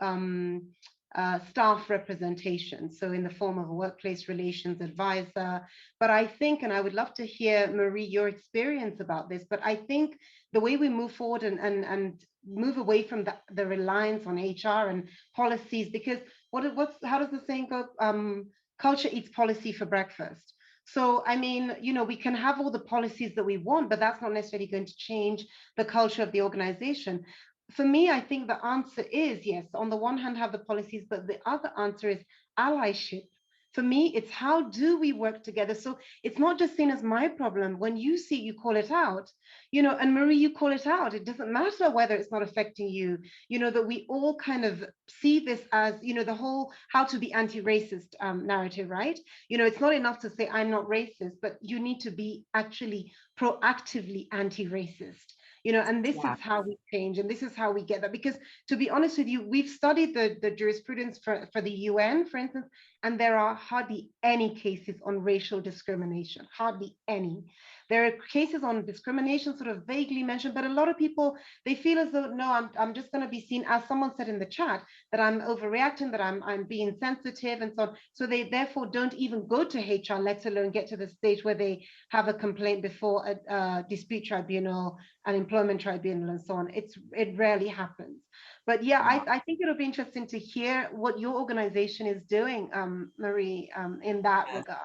staff representation, so in the form of a workplace relations advisor. But I think, and I would love to hear, Marie, your experience about this, but I think the way we move forward and move away from the reliance on HR and policies, because how does the saying go? Culture eats policy for breakfast. So, I mean, we can have all the policies that we want, but that's not necessarily going to change the culture of the organization. For me, I think the answer is yes, on the one hand, have the policies, but the other answer is allyship. For me, it's how do we work together? So it's not just seen as my problem. When you see, you call it out, and Marie, you call it out. It doesn't matter whether it's not affecting you, that we all kind of see this as, the whole how to be anti-racist narrative, right? It's not enough to say I'm not racist, but you need to be actually proactively anti-racist. And this is how we change, and this is how we get that. Because to be honest with you, we've studied the jurisprudence for the UN, for instance, and there are hardly any cases on racial discrimination, hardly any. There are cases on discrimination sort of vaguely mentioned, but a lot of people, they feel as though, no, I'm just going to be seen, as someone said in the chat, that I'm overreacting, that I'm being sensitive and so on. So they therefore don't even go to HR, let alone get to the stage where they have a complaint before a dispute tribunal, an employment tribunal, and so on. It rarely happens. But yeah, I think it'll be interesting to hear what your organization is doing, Marie, in that regard.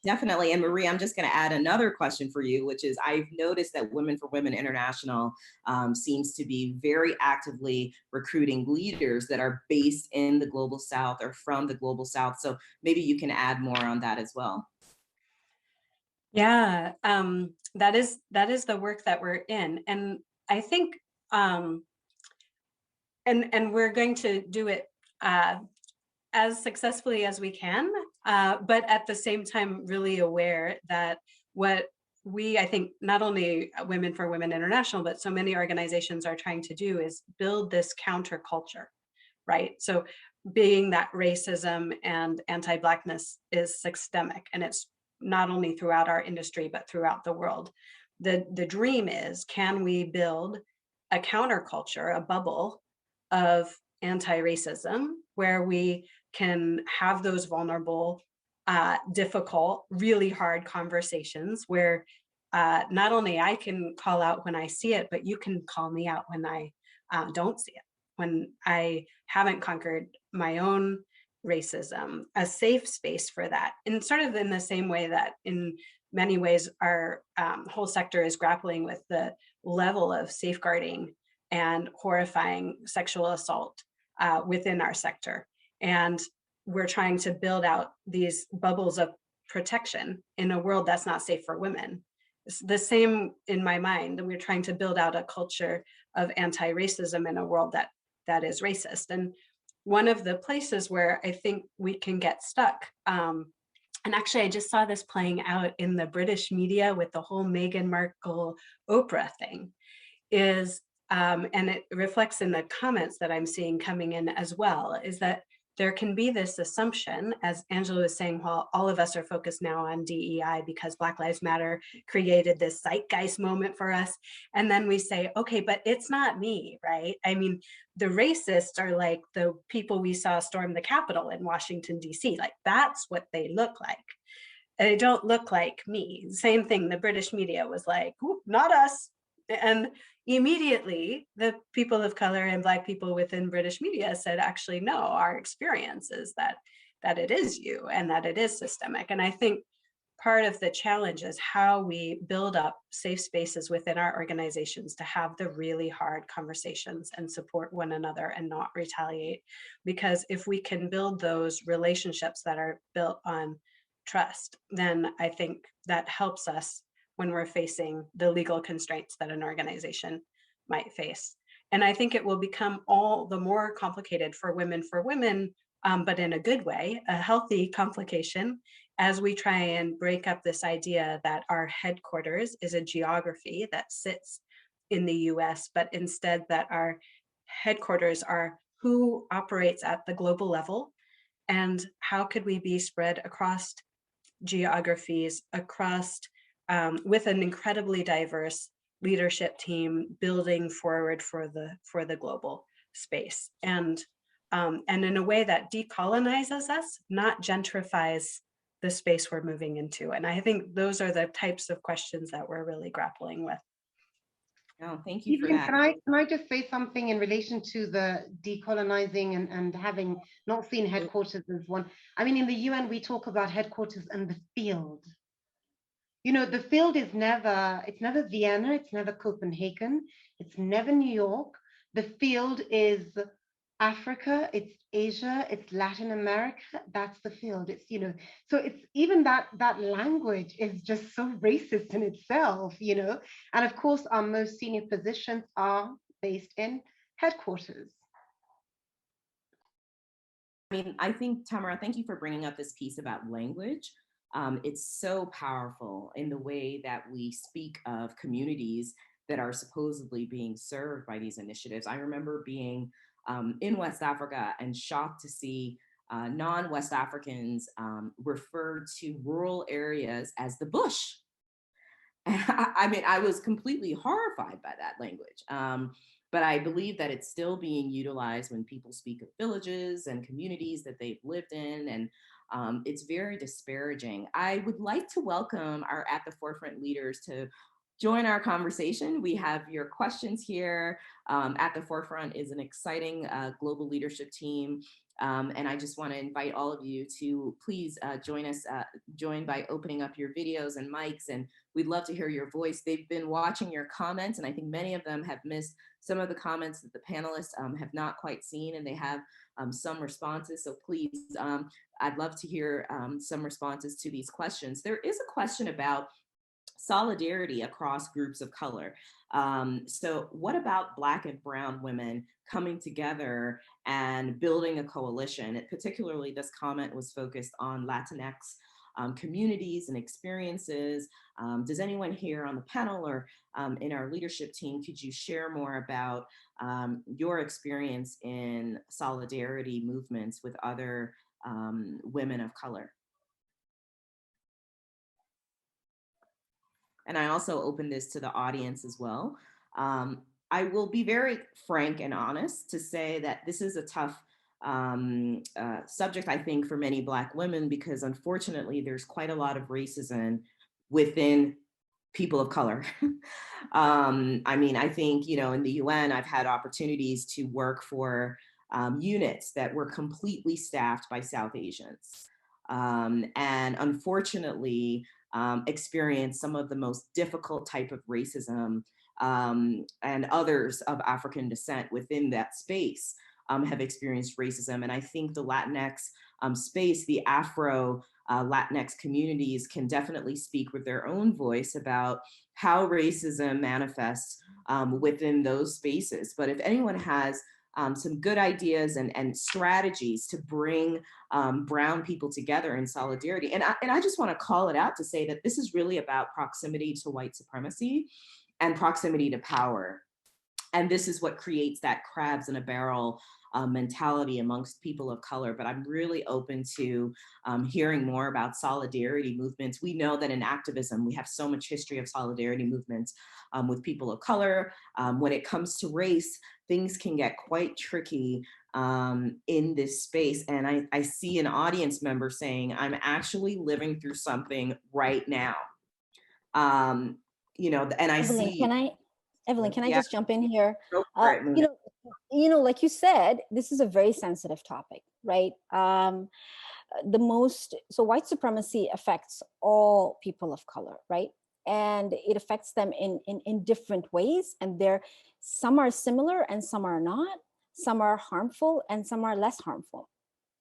Definitely. And Marie, I'm just going to add another question for you, which is I've noticed that Women for Women International seems to be very actively recruiting leaders that are based in the Global South or from the Global South. So maybe you can add more on that as well. Yeah, that is the work that we're in. And I think, and we're going to do it as successfully as we can, but at the same time, really aware that what I think not only Women for Women International, but so many organizations are trying to do is build this counterculture, right? So being that racism and anti-Blackness is systemic, and it's not only throughout our industry, but throughout the world. The dream is, can we build a counterculture, a bubble of anti-racism, where we can have those vulnerable, difficult, really hard conversations where not only I can call out when I see it, but you can call me out when I don't see it, when I haven't conquered my own racism, a safe space for that. And sort of in the same way that in many ways our whole sector is grappling with the level of safeguarding and horrifying sexual assault within our sector. And we're trying to build out these bubbles of protection in a world that's not safe for women. It's the same in my mind, that we're trying to build out a culture of anti-racism in a world that is racist. And one of the places where I think we can get stuck, and actually I just saw this playing out in the British media with the whole Meghan Markle Oprah thing, is, and it reflects in the comments that I'm seeing coming in as well, is that there can be this assumption, as Angela was saying, while all of us are focused now on DEI because Black Lives Matter created this zeitgeist moment for us. And then we say, okay, but it's not me, right? I mean, the racists are like the people we saw storm the Capitol in Washington, DC. Like, that's what they look like. They don't look like me. Same thing, the British media was like, not us. And immediately the people of color and Black people within British media said, actually, no, our experience is that it is you and that it is systemic. And I think part of the challenge is how we build up safe spaces within our organizations to have the really hard conversations and support one another and not retaliate. Because if we can build those relationships that are built on trust, then I think that helps us when we're facing the legal constraints that an organization might face. And I think it will become all the more complicated for Women but in a good way, a healthy complication, as we try and break up this idea that our headquarters is a geography that sits in the US, but instead that our headquarters are who operates at the global level, and how could we be spread across geographies, across with an incredibly diverse leadership team building forward for the global space, and in a way that decolonizes us, not gentrifies the space we're moving into. And I think those are the types of questions that we're really grappling with. Oh, thank you for Evelyn, that. can I just say something in relation to the decolonizing and having not seen headquarters as one? I mean, in the UN, we talk about headquarters and the field. You know, the field is it's never Vienna, it's never Copenhagen, it's never New York. The field is Africa, it's Asia, it's Latin America. That's the field. It's, you know, so it's even that language is just so racist in itself, you know. And of course, our most senior positions are based in headquarters. I mean, I think, Tamara, thank you for bringing up this piece about language. It's so powerful in the way that we speak of communities that are supposedly being served by these initiatives. I remember being in West Africa and shocked to see non-West Africans refer to rural areas as the bush. And I mean, I was completely horrified by that language. But I believe that it's still being utilized when people speak of villages and communities that they've lived in, and it's very disparaging. I would like to welcome our At the Forefront leaders to join our conversation. We have your questions here. At the Forefront is an exciting global leadership team. And I just want to invite all of you to please join by opening up your videos and mics, and we'd love to hear your voice. They've been watching your comments, and I think many of them have missed some of the comments that the panelists have not quite seen, and they have some responses. So please, I'd love to hear some responses to these questions. There is a question about solidarity across groups of color. So what about Black and Brown women coming together and building a coalition? Particularly, this comment was focused on Latinx communities and experiences. Does anyone here on the panel or in our leadership team, could you share more about your experience in solidarity movements with other women of color? And I also open this to the audience as well. I will be very frank and honest to say that this is a tough subject, I think, for many Black women, because unfortunately, there's quite a lot of racism within people of color. I mean, I think, you know, in the UN, I've had opportunities to work for units that were completely staffed by South Asians. And unfortunately, experience some of the most difficult type of racism, and others of African descent within that space have experienced racism. And I think the Latinx space, the Afro Latinx communities can definitely speak with their own voice about how racism manifests within those spaces. But if anyone has some good ideas and strategies to bring Brown people together in solidarity. And I just want to call it out to say that this is really about proximity to white supremacy and proximity to power. And this is what creates that crabs in a barrel mentality amongst people of color. But I'm really open to hearing more about solidarity movements. We know that in activism, we have so much history of solidarity movements with people of color. When it comes to race, things can get quite tricky in this space. And I see an audience member saying, I'm actually living through something right now. You know, and I Evelyn, see- Evelyn, can I just jump in here? Go for it, Muna. You know, like you said, this is a very sensitive topic, right? So white supremacy affects all people of color, right? And it affects them in different ways. And some are similar and some are not. Some are harmful and some are less harmful.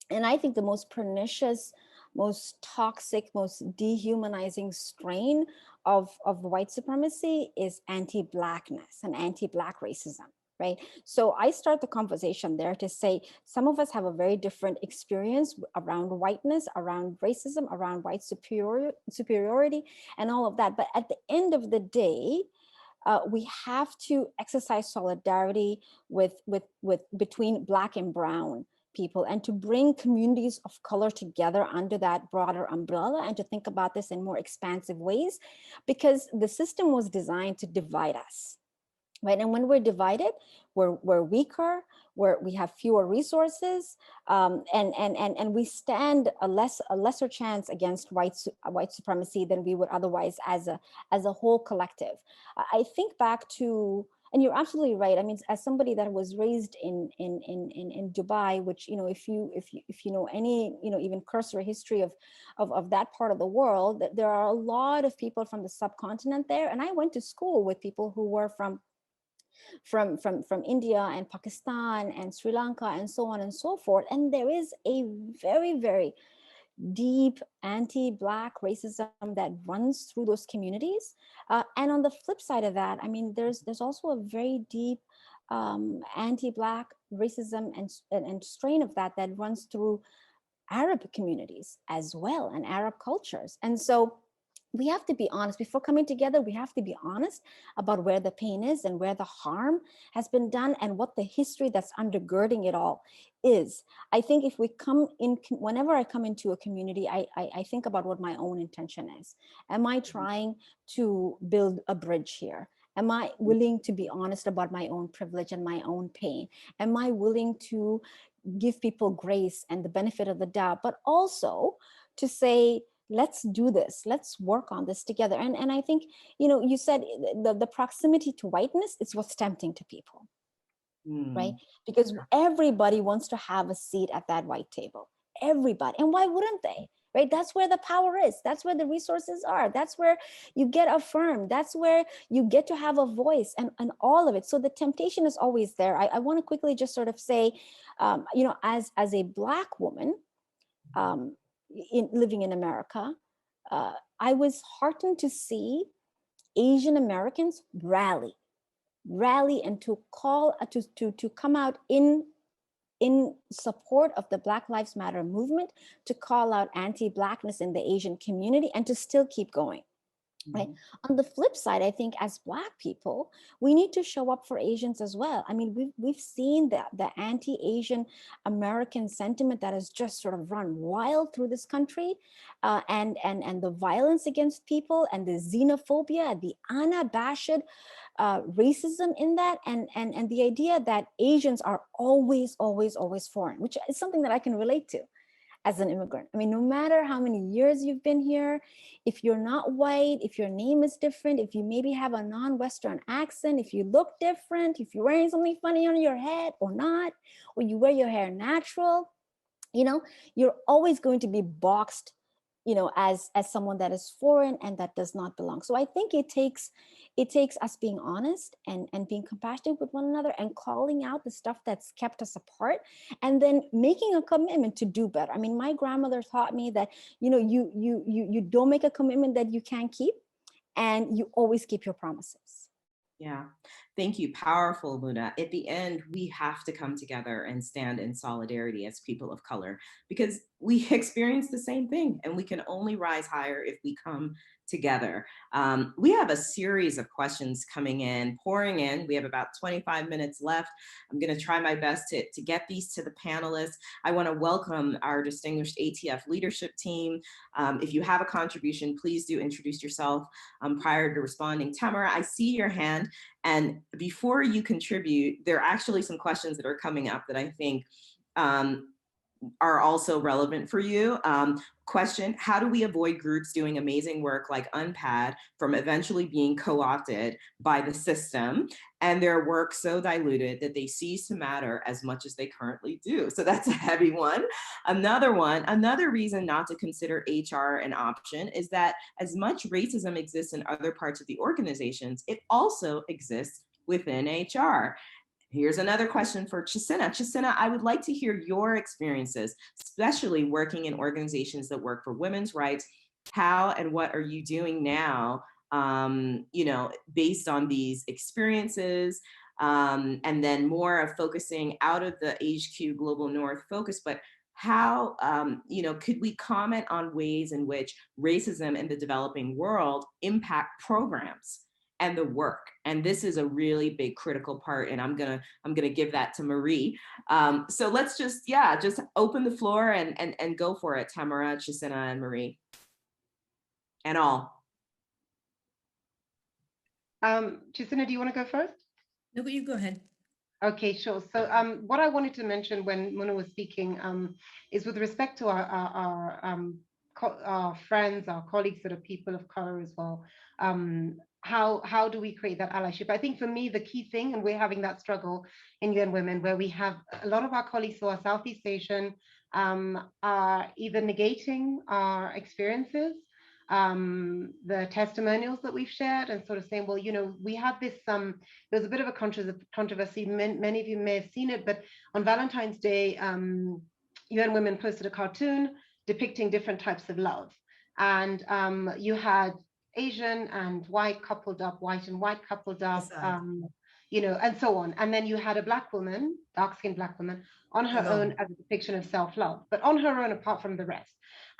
And I think the most pernicious, most toxic, most dehumanizing strain of white supremacy is anti-Blackness and anti-Black racism, right? So I start the conversation there to say some of us have a very different experience around whiteness, around racism, around white superiority, and all of that. But at the end of the day, we have to exercise solidarity with between Black and Brown people, and to bring communities of color together under that broader umbrella, and to think about this in more expansive ways, because the system was designed to divide us. Right, and when we're divided, we're weaker, we have fewer resources, and we stand a lesser chance against white supremacy than we would otherwise as a whole collective. I think back to, and you're absolutely right. I mean, as somebody that was raised in Dubai, which, you know, if you know any, you know, even cursory history of that part of the world, that there are a lot of people from the subcontinent there, and I went to school with people who were from India and Pakistan and Sri Lanka and so on and so forth. And there is a very, very deep anti-Black racism that runs through those communities. And on the flip side of that, I mean, there's also a very deep anti-Black racism and strain of that runs through Arab communities as well, and Arab cultures. And so we have to be honest before coming together. We have to be honest about where the pain is and where the harm has been done and what the history that's undergirding it all is. I think if we come in, whenever I come into a community, I think about what my own intention is. Am I trying to build a bridge here? Am I willing to be honest about my own privilege and my own pain? Am I willing to give people grace and the benefit of the doubt, but also to say, let's do this, let's work on this together. And I think, you know, you said the proximity to whiteness is what's tempting to people, right? Because everybody wants to have a seat at that white table, everybody. And why wouldn't they, right? That's where the power is. That's where the resources are. That's where you get affirmed. That's where you get to have a voice, and all of it. So the temptation is always there. I want to quickly just sort of say, you know, as a Black woman, living in America, I was heartened to see Asian Americans rally and to call to come out in support of the Black Lives Matter movement, to call out anti-Blackness in the Asian community, and to still keep going. Right. On the flip side, I think as Black people, we need to show up for Asians as well. I mean, we've seen that the anti-Asian American sentiment that has just sort of run wild through this country, and the violence against people, and the xenophobia, the unabashed racism in that, and the idea that Asians are always foreign, which is something that I can relate to as an immigrant. I mean, no matter how many years you've been here, if you're not white, if your name is different, if you maybe have a non-Western accent, if you look different, if you're wearing something funny on your head or not, or you wear your hair natural, you know, you're always going to be boxed, you know, as someone that is foreign and that does not belong. So I think it takes us being honest and being compassionate with one another, and calling out the stuff that's kept us apart, and then making a commitment to do better. I mean, my grandmother taught me that, you know, you don't make a commitment that you can't keep, and you always keep your promises. Yeah, thank you. Powerful, Muna. At the end, we have to come together and stand in solidarity as people of color, because we experience the same thing, and we can only rise higher if we come together. We have a series of questions pouring in. We have about 25 minutes left. I'm going to try my best to get these to the panelists. I want to welcome our distinguished ATF leadership team. If you have a contribution, please do introduce yourself prior to responding. Tamara, I see your hand. And before you contribute, there are actually some questions that are coming up that I think are also relevant for you. Question, how do we avoid groups doing amazing work like Unpad from eventually being co-opted by the system, and their work so diluted that they cease to matter as much as they currently do? So that's a heavy one. Another reason not to consider HR an option is that as much racism exists in other parts of the organizations, it also exists within HR. Here's another question for Chisina. Chisina, I would like to hear your experiences, especially working in organizations that work for women's rights. How and what are you doing now, you know, based on these experiences? and then more of focusing out of the HQ Global North focus, but how, could we comment on ways in which racism in the developing world impact programs and the work? And this is a really big critical part, and I'm gonna give that to Marie. So let's just open the floor and go for it, Tamara, Chisina, and Marie, and all. Chisina, do you want to go first? No, but you go ahead. Okay, sure. So what I wanted to mention when Muna was speaking is with respect to our friends, our colleagues that are people of color as well. How do we create that allyship? I think for me, the key thing, and we're having that struggle in UN Women, where we have a lot of our colleagues who are Southeast Asian are either negating our experiences, the testimonials that we've shared, and sort of saying, well, we have this, there's a bit of a controversy, many of you may have seen it, but on Valentine's Day, UN Women posted a cartoon depicting different types of love. And you had Asian and white coupled up, white and white coupled up, and so on. And then you had a Black woman, dark-skinned Black woman, on her own as a depiction of self-love, but on her own apart from the rest.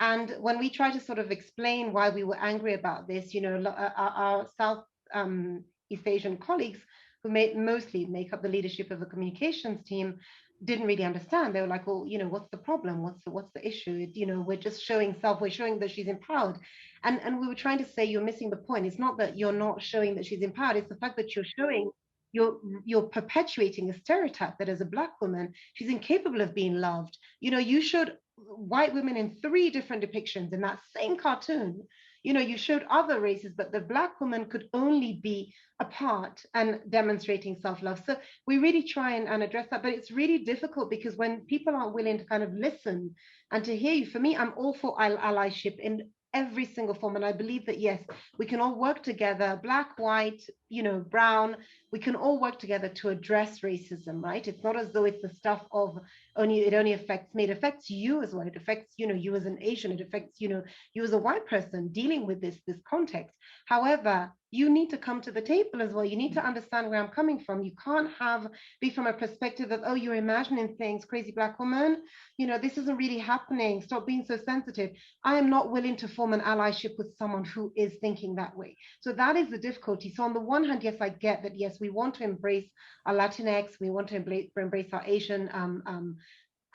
And when we try to sort of explain why we were angry about this, our Southeast Asian colleagues, who mostly make up the leadership of the communications team, didn't really understand. They were like, well, what's the problem? What's the issue? We're just showing self, we're showing that she's empowered. And we were trying to say, you're missing the point. It's not that you're not showing that she's empowered, it's the fact that you're showing, you're perpetuating a stereotype that as a Black woman, she's incapable of being loved. You showed white women in 3 different depictions in that same cartoon. You showed other races, but the Black woman could only be a part and demonstrating self-love. So we really try and address that, but it's really difficult because when people aren't willing to kind of listen and to hear you, for me, I'm all for allyship in every single form. And I believe that, yes, we can all work together, Black, white, brown, we can all work together to address racism, right? It's not as though it's the stuff of it only affects me. It affects you as well. It affects, you as an Asian. It affects, you as a white person dealing with this context. However, you need to come to the table as well. You need to understand where I'm coming from. You can't be from a perspective of, oh, you're imagining things, crazy Black woman. This isn't really happening. Stop being so sensitive. I am not willing to form an allyship with someone who is thinking that way. So that is the difficulty. So on the one hand, yes, I get that, yes, we want to embrace our Latinx, we want to embrace our Asian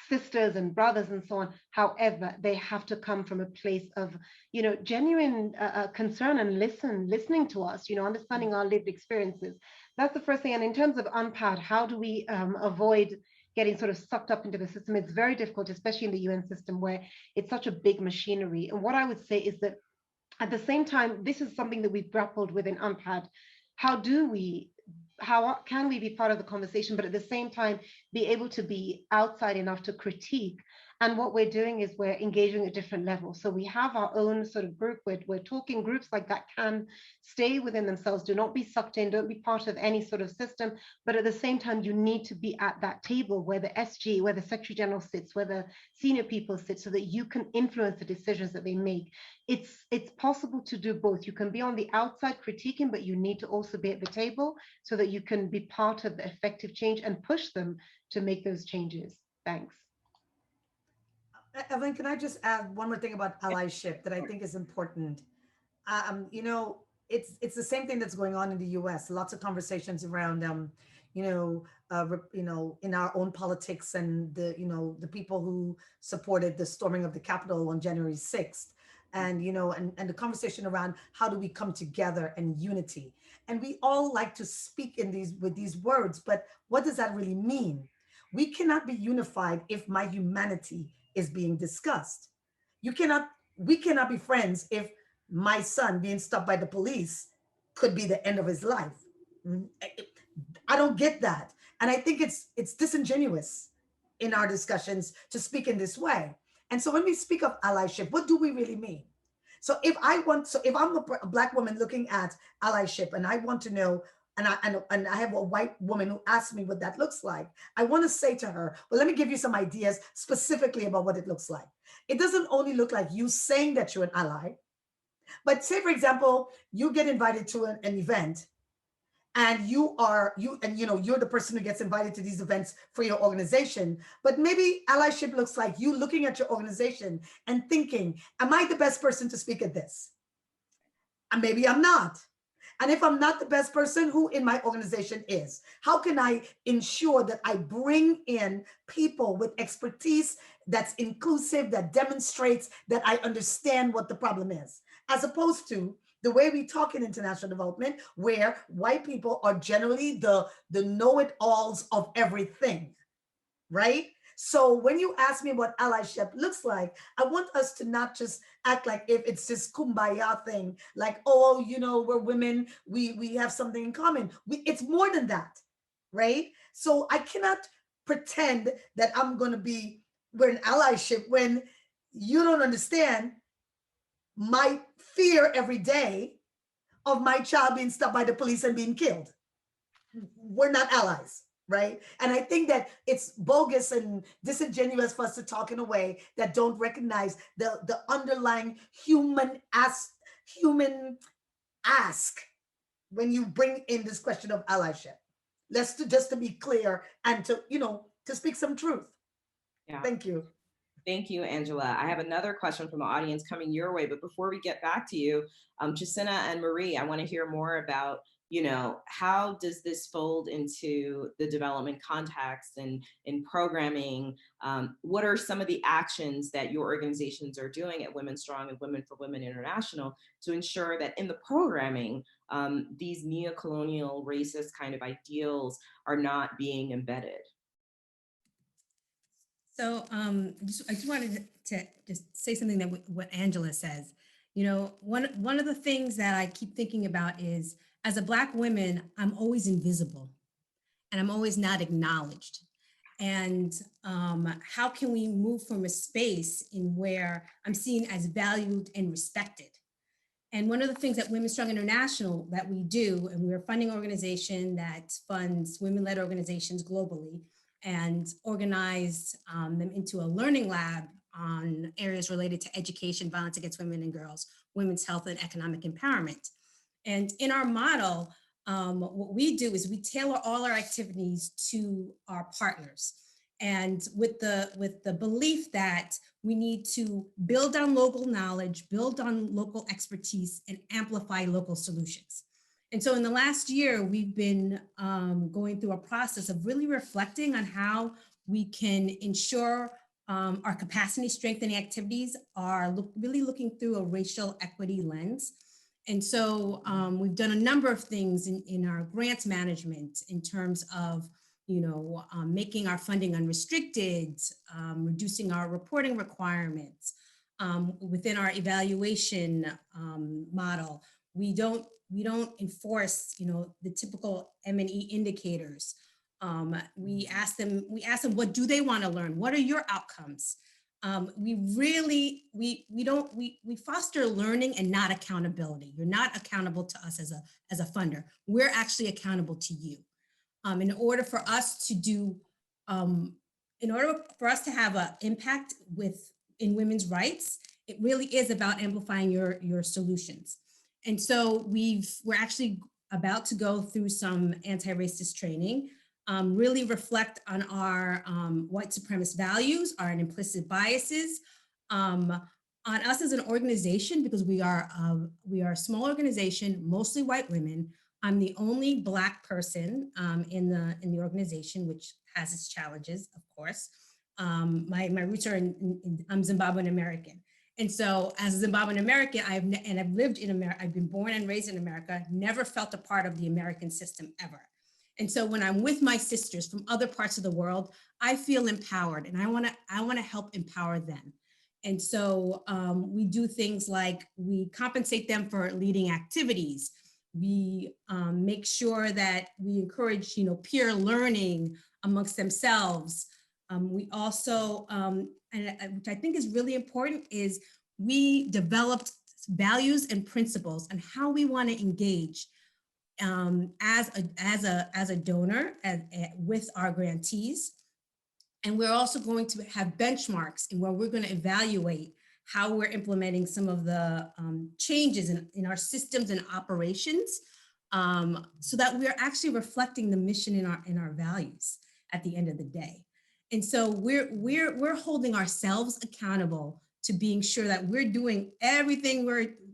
sisters and brothers and so on. However, they have to come from a place of, genuine concern and listening to us, understanding our lived experiences. That's the first thing. And in terms of Unpad, how do we avoid getting sort of sucked up into the system? It's very difficult, especially in the UN system where it's such a big machinery. And what I would say is that at the same time, this is something that we've grappled with in Unpad. How can we be part of the conversation, but at the same time, be able to be outside enough to critique? And what we're doing is we're engaging at different levels. So we have our own sort of group where we're talking. Groups like that can stay within themselves, do not be sucked in, don't be part of any sort of system. But at the same time, you need to be at that table where the SG, where the Secretary General sits, where the senior people sit, so that you can influence the decisions that they make. It's possible to do both. You can be on the outside critiquing, but you need to also be at the table so that you can be part of the effective change and push them to make those changes. Thanks. Evelyn, can I just add one more thing about allyship that I think is important? It's the same thing that's going on in the U.S. Lots of conversations around, in our own politics and the people who supported the storming of the Capitol on January 6th, and and the conversation around how do we come together and unity. And we all like to speak with these words, but what does that really mean? We cannot be unified if my humanity is being discussed. We cannot be friends if my son being stopped by the police could be the end of his life. I don't get that. And I think it's disingenuous in our discussions to speak in this way. And so when we speak of allyship, what do we really mean? So if I'm a Black woman looking at allyship and I want to know, and I have a white woman who asks me what that looks like, I want to say to her, well, let me give you some ideas specifically about what it looks like. It doesn't only look like you saying that you're an ally, but say, for example, you get invited to an event and you're the person who gets invited to these events for your organization. But maybe allyship looks like you looking at your organization and thinking, am I the best person to speak at this? And maybe I'm not. And if I'm not the best person, who in my organization is? How can I ensure that I bring in people with expertise that's inclusive, that demonstrates that I understand what the problem is, as opposed to the way we talk in international development, where white people are generally the know-it-alls of everything, right? So when you ask me what allyship looks like, I want us to not just act like if it's this kumbaya thing, like, oh, we're women, we have something in common. It's more than that, right? So I cannot pretend that we're in allyship when you don't understand my fear every day of my child being stopped by the police and being killed. We're not allies, right? And I think that it's bogus and disingenuous for us to talk in a way that don't recognize the underlying human ask when you bring in this question of allyship. Just to be clear and to speak some truth. Yeah. Thank you. Thank you, Angela. I have another question from the audience coming your way, but before we get back to you, Chisina and Marie, I want to hear more about, how does this fold into the development context and in programming? What are some of the actions that your organizations are doing at WomenStrong and Women for Women International to ensure that in the programming, these neo-colonial racist kind of ideals are not being embedded? So I just wanted to just say something that what Angela says. One of the things that I keep thinking about is, as a Black woman, I'm always invisible and I'm always not acknowledged. And how can we move from a space in where I'm seen as valued and respected? And one of the things at WomenStrong International that we do, and we're a funding organization that funds women-led organizations globally, and organized them into a learning lab on areas related to education, violence against women and girls, women's health, and economic empowerment. And in our model, what we do is we tailor all our activities to our partners. And with the belief that we need to build on local knowledge, build on local expertise, and amplify local solutions. And so in the last year, we've been going through a process of really reflecting on how we can ensure our capacity strengthening activities are really looking through a racial equity lens. And so we've done a number of things in our grants management in terms of making our funding unrestricted, reducing our reporting requirements. Within our evaluation model, we don't enforce, the typical M&E indicators. We ask them, what do they want to learn? What are your outcomes? We foster learning and not accountability. You're not accountable to us as a funder. We're actually accountable to you. In order for us to have an impact in women's rights, it really is about amplifying your solutions. And so we're actually about to go through some anti-racist training, really reflect on our white supremacist values, our implicit biases, on us as an organization, because we are a small organization, mostly white women. I'm the only Black person in the organization, which has its challenges, of course. My roots are I'm Zimbabwean American. And so as a Zimbabwean American, I've lived in America, I've been born and raised in America, never felt a part of the American system ever. And so when I'm with my sisters from other parts of the world, I feel empowered, and I wanna help empower them. And so we do things like we compensate them for leading activities. We make sure that we encourage, peer learning amongst themselves. We also, which I think is really important, is we developed values and principles on how we want to engage as a donor with our grantees. And we're also going to have benchmarks in where we're going to evaluate how we're implementing some of the changes in our systems and operations so that we're actually reflecting the mission in our values at the end of the day. And so we're holding ourselves accountable to being sure that we're doing everything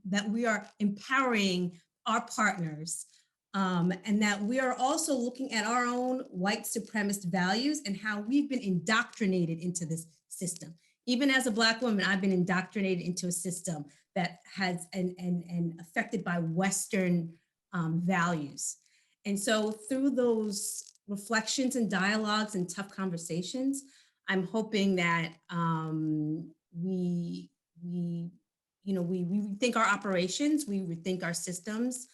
that we are empowering our partners, and that we are also looking at our own white supremacist values and how we've been indoctrinated into this system. Even as a Black woman, I've been indoctrinated into a system that has and affected by Western values. And so through those reflections and dialogues and tough conversations, I'm hoping that we rethink our operations, we rethink our systems,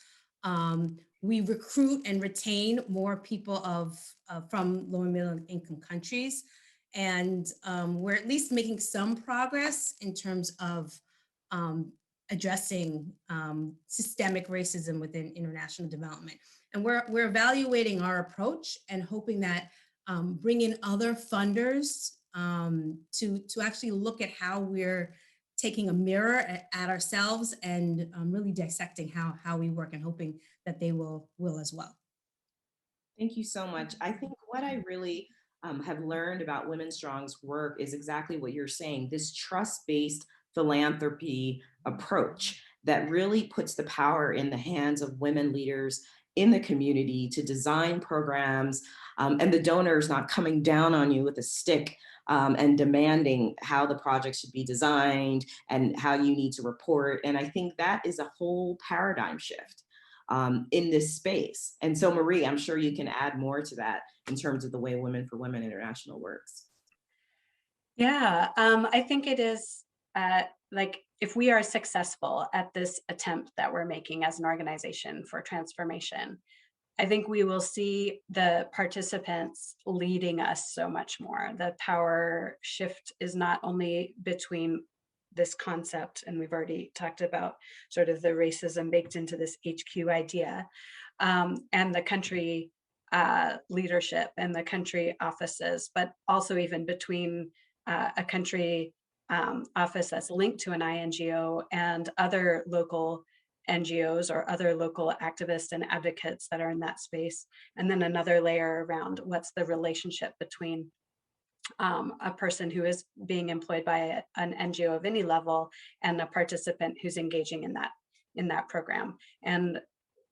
we recruit and retain more people from low and middle income countries, and we're at least making some progress in terms of addressing systemic racism within international development. And we're evaluating our approach and hoping that bring in other funders to actually look at how we're taking a mirror at ourselves and really dissecting how we work, and hoping that they will as well. Thank you so much. I think what I really have learned about WomenStrong's work is exactly what you're saying, this trust-based philanthropy approach that really puts the power in the hands of women leaders in the community to design programs, and the donors not coming down on you with a stick and demanding how the project should be designed and how you need to report. And I think that is a whole paradigm shift in this space. And so Marie, I'm sure you can add more to that in terms of the way Women for Women International works. Yeah, I think it is like, if we are successful at this attempt that we're making as an organization for transformation, I think we will see the participants leading us so much more. The power shift is not only between this concept, and we've already talked about sort of the racism baked into this HQ idea, and the country leadership and the country offices, but also even between a country office that's linked to an INGO and other local NGOs or other local activists and advocates that are in that space. And then another layer around what's the relationship between a person who is being employed by an NGO of any level and a participant who's engaging in that program. And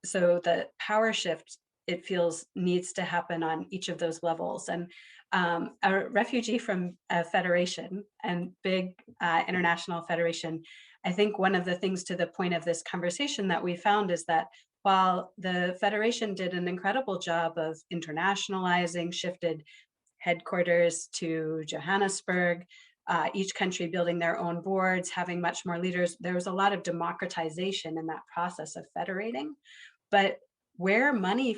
so the power shift, it feels, needs to happen on each of those levels. And a refugee from a federation and big international federation, I think one of the things to the point of this conversation that we found is that while the federation did an incredible job of internationalizing, shifted headquarters to Johannesburg, each country building their own boards, having much more leaders, there was a lot of democratization in that process of federating. But where money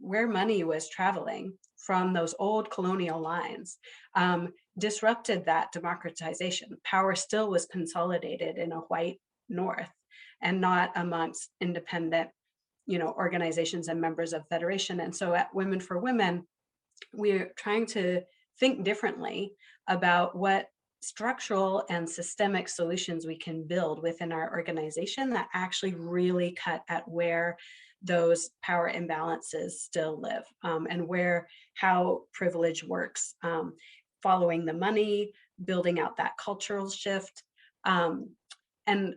was traveling from those old colonial lines, disrupted that democratization. Power still was consolidated in a white North and not amongst independent, organizations and members of federation. And so at Women for Women, we're trying to think differently about what structural and systemic solutions we can build within our organization that actually really cut at where those power imbalances still live, and how privilege works, following the money, building out that cultural shift, and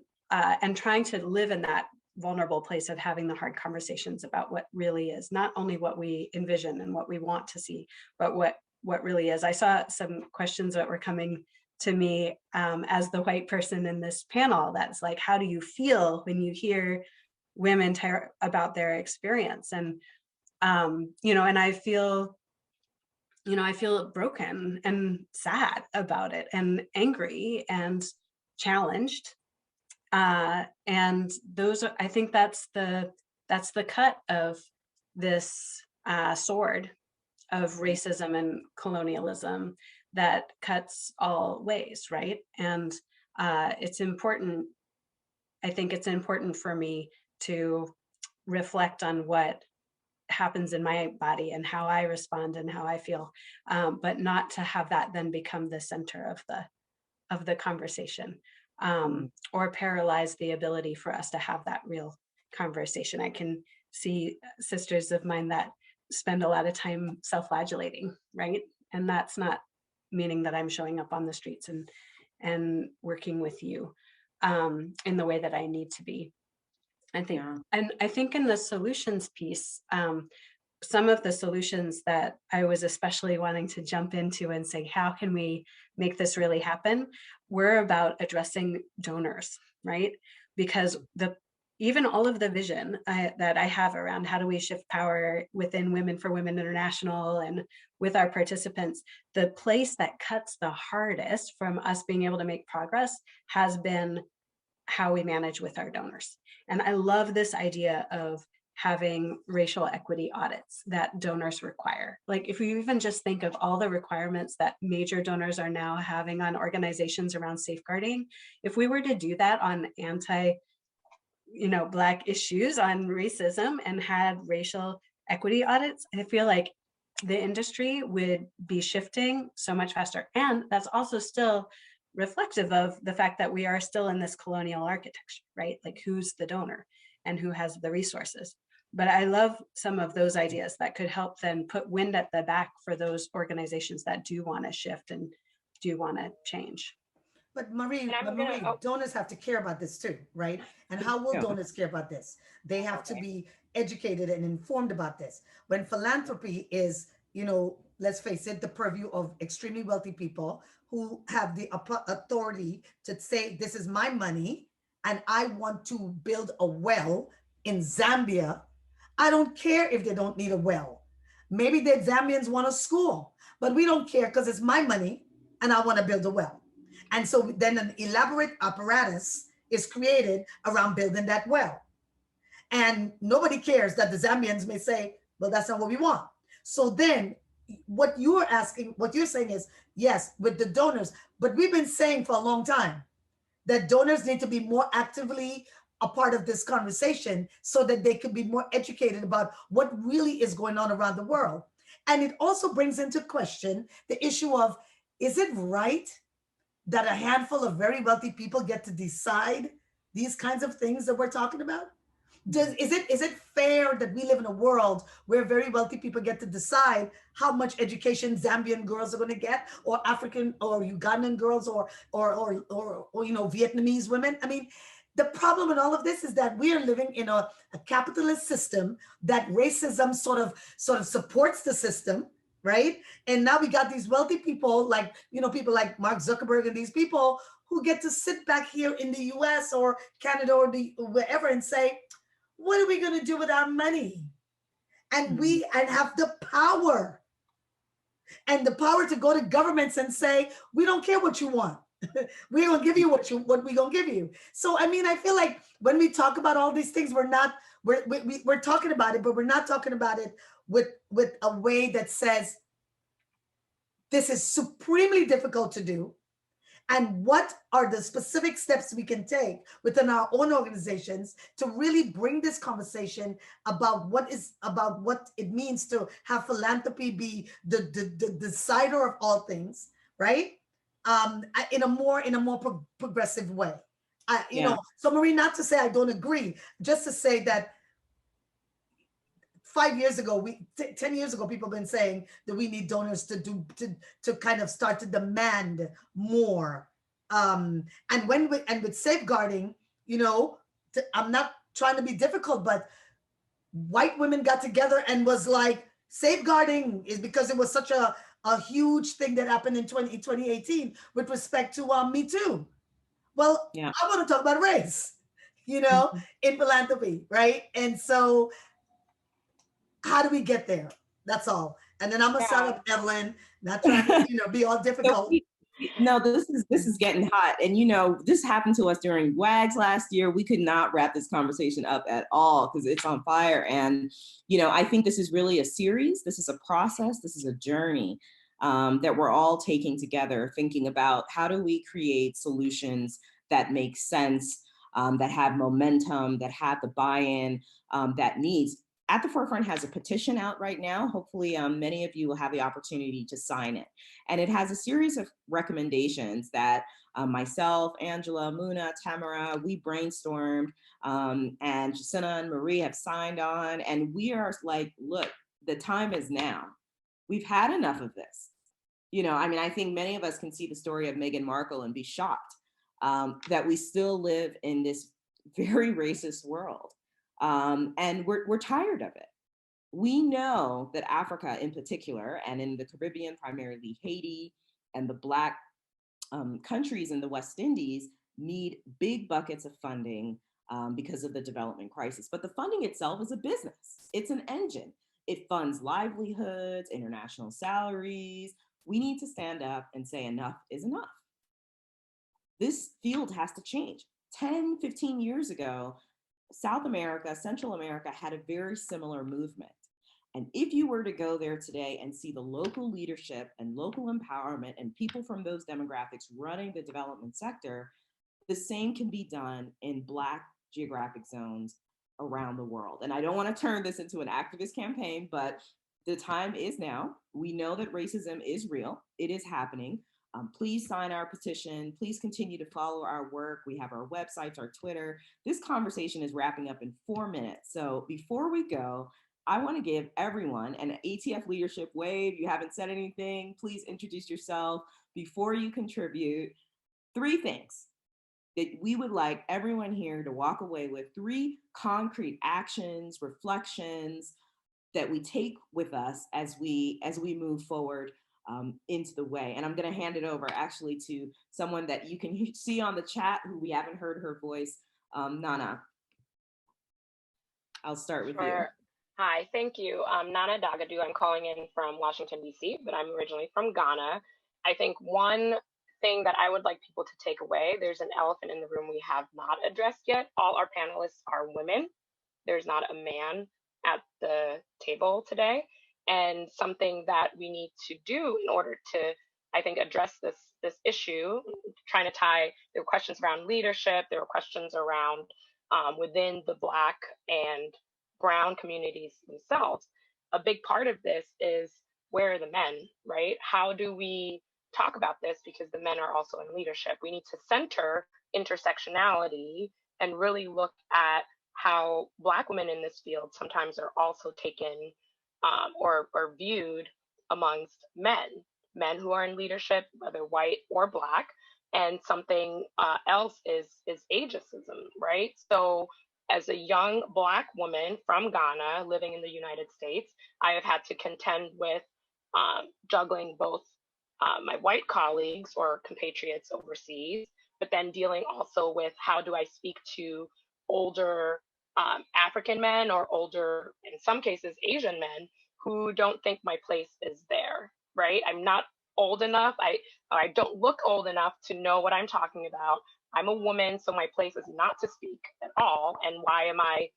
trying to live in that vulnerable place of having the hard conversations about what really is, not only what we envision and what we want to see, but what really is. I saw some questions that were coming to me as the white person in this panel. That's like, how do you feel when you hear women about their experience? And and I feel broken and sad about it, and angry and challenged. And those are, I think that's the cut of this sword of racism and colonialism that cuts all ways, right? And it's important, I think it's important for me to reflect on what happens in my body and how I respond and how I feel, but not to have that then become the center of the conversation, or paralyze the ability for us to have that real conversation. I can see sisters of mine that spend a lot of time self-flagellating, right? And that's not meaning that I'm showing up on the streets and working with you in the way that I need to be. I think, and I think in the solutions piece, some of the solutions that I was especially wanting to jump into and say, how can we make this really happen? We're about addressing donors, right? Because even all of the vision that I have around how do we shift power within Women for Women International and with our participants, the place that cuts the hardest from us being able to make progress has been how we manage with our donors. And I love this idea of having racial equity audits that donors require. Like if we even just think of all the requirements that major donors are now having on organizations around safeguarding, if we were to do that on Black issues, on racism, and had racial equity audits, I feel like the industry would be shifting so much faster. And that's also still reflective of the fact that we are still in this colonial architecture, right? Like who's the donor and who has the resources. But I love some of those ideas that could help then put wind at the back for those organizations that do want to shift and do want to change. But Marie, donors have to care about this too, right? And how will donors care about this? They have to be educated and informed about this. When philanthropy is, let's face it, the purview of extremely wealthy people who have the authority to say, this is my money and I want to build a well in Zambia. I don't care if they don't need a well. Maybe the Zambians want a school, but we don't care because it's my money and I want to build a well. And so then an elaborate apparatus is created around building that well. And nobody cares that the Zambians may say, well, that's not what we want. So then what you're saying is, yes, with the donors, but we've been saying for a long time that donors need to be more actively a part of this conversation so that they can be more educated about what really is going on around the world. And it also brings into question the issue of, is it right that a handful of very wealthy people get to decide these kinds of things that we're talking about? Is it fair that we live in a world where very wealthy people get to decide how much education Zambian girls are going to get, or African or Ugandan girls, or Vietnamese women? I mean, the problem in all of this is that we are living in a capitalist system that racism sort of supports the system, right? And now we got these wealthy people like, people like Mark Zuckerberg and these people who get to sit back here in the US or Canada or wherever and say, what are we going to do with our money? And and have the power to go to governments and say, we don't care what you want. We're going to give you what we're going to give you. So, I mean, I feel like when we talk about all these things, we're talking about it, but we're not talking about it with a way that says, this is supremely difficult to do. And what are the specific steps we can take within our own organizations to really bring this conversation about what it means to have philanthropy be the decider of all things, right? In a more progressive way. So Marie, not to say I don't agree, just to say that 5 years ago, 10 years ago, people have been saying that we need donors to kind of start to demand more. And with safeguarding, I'm not trying to be difficult, but white women got together and was like, safeguarding is because it was such a huge thing that happened in 2018 with respect to Me Too. Well, I want to talk about race, in philanthropy, right? And so how do we get there? That's all. And then I'm gonna start up Evelyn, not trying to be all difficult. No, this is getting hot. And this happened to us during WAGs last year. We could not wrap this conversation up at all because it's on fire. And I think this is really a series. This is a process. This is a journey that we're all taking together, thinking about how do we create solutions that make sense, that have momentum, that have the buy-in that needs. At the Forefront has a petition out right now. Hopefully many of you will have the opportunity to sign it. And it has a series of recommendations that myself, Angela, Muna, Tamara, we brainstormed, and Chisina and Marie have signed on. And we are like, look, the time is now. We've had enough of this. You know, I mean, I think many of us can see the story of Meghan Markle and be shocked that we still live in this very racist world. And we're tired of it. We know that Africa in particular, and in the Caribbean, primarily Haiti and the Black countries in the West Indies, need big buckets of funding because of the development crisis. But the funding itself is a business. It's an engine. It funds livelihoods, international salaries. We need to stand up and say enough is enough. This field has to change. 10, 15 years ago, South America, Central America had a very similar movement. And if you were to go there today and see the local leadership and local empowerment and people from those demographics running the development sector, the same can be done in Black geographic zones around the world. And I don't want to turn this into an activist campaign, but the time is now. We know that racism is real. It is happening. Please sign our petition. Please continue to follow our work. We have our websites, our Twitter. This conversation is wrapping up in 4 minutes. So before we go, I want to give everyone an ATF leadership wave. You haven't said anything. Please introduce yourself before you contribute. 3 things that we would like everyone here to walk away with, 3 concrete actions, reflections that we take with us as we move forward into the way. And I'm going to hand it over actually to someone that you can see on the chat who we haven't heard her voice, Nana. I'll start with you. Hi, thank you. I'm Nana Dagadu. I'm calling in from Washington, D.C., but I'm originally from Ghana. I think one thing that I would like people to take away, there's an elephant in the room we have not addressed yet. All our panelists are women. There's not a man at the table today. And something that we need to do in order to, I think, address this issue, trying to tie, there were questions around leadership, there were questions around within the Black and Brown communities themselves. A big part of this is, where are the men, right? How do we talk about this? Because the men are also in leadership. We need to center intersectionality and really look at how Black women in this field sometimes are also taken or viewed amongst men who are in leadership, whether white or Black. And something else is ageism, right? So as a young Black woman from Ghana living in the United States, I have had to contend with juggling both my white colleagues or compatriots overseas, but then dealing also with how do I speak to older African men or older, in some cases, Asian men who don't think my place is there, right? I'm not old enough. I don't look old enough to know what I'm talking about. I'm a woman, so my place is not to speak at all. And why am I,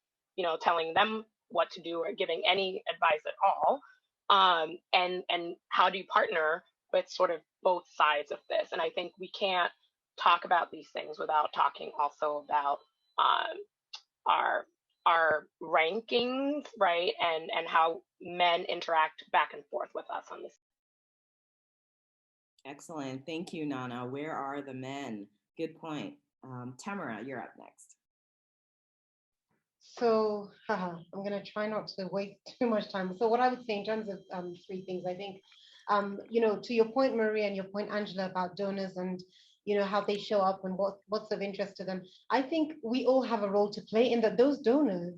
telling them what to do or giving any advice at all? And how do you partner with sort of both sides of this? And I think we can't talk about these things without talking also about our rankings, right? And how men interact back and forth with us on this. Excellent. Thank you, Nana. Where are the men? Good point. Tamara, you're up next. So I'm going to try not to waste too much time. So what I would say in terms of 3 things, I think, to your point, Maria, and your point, Angela, about donors and, how they show up and what's of interest to them. I think we all have a role to play in that. Those donors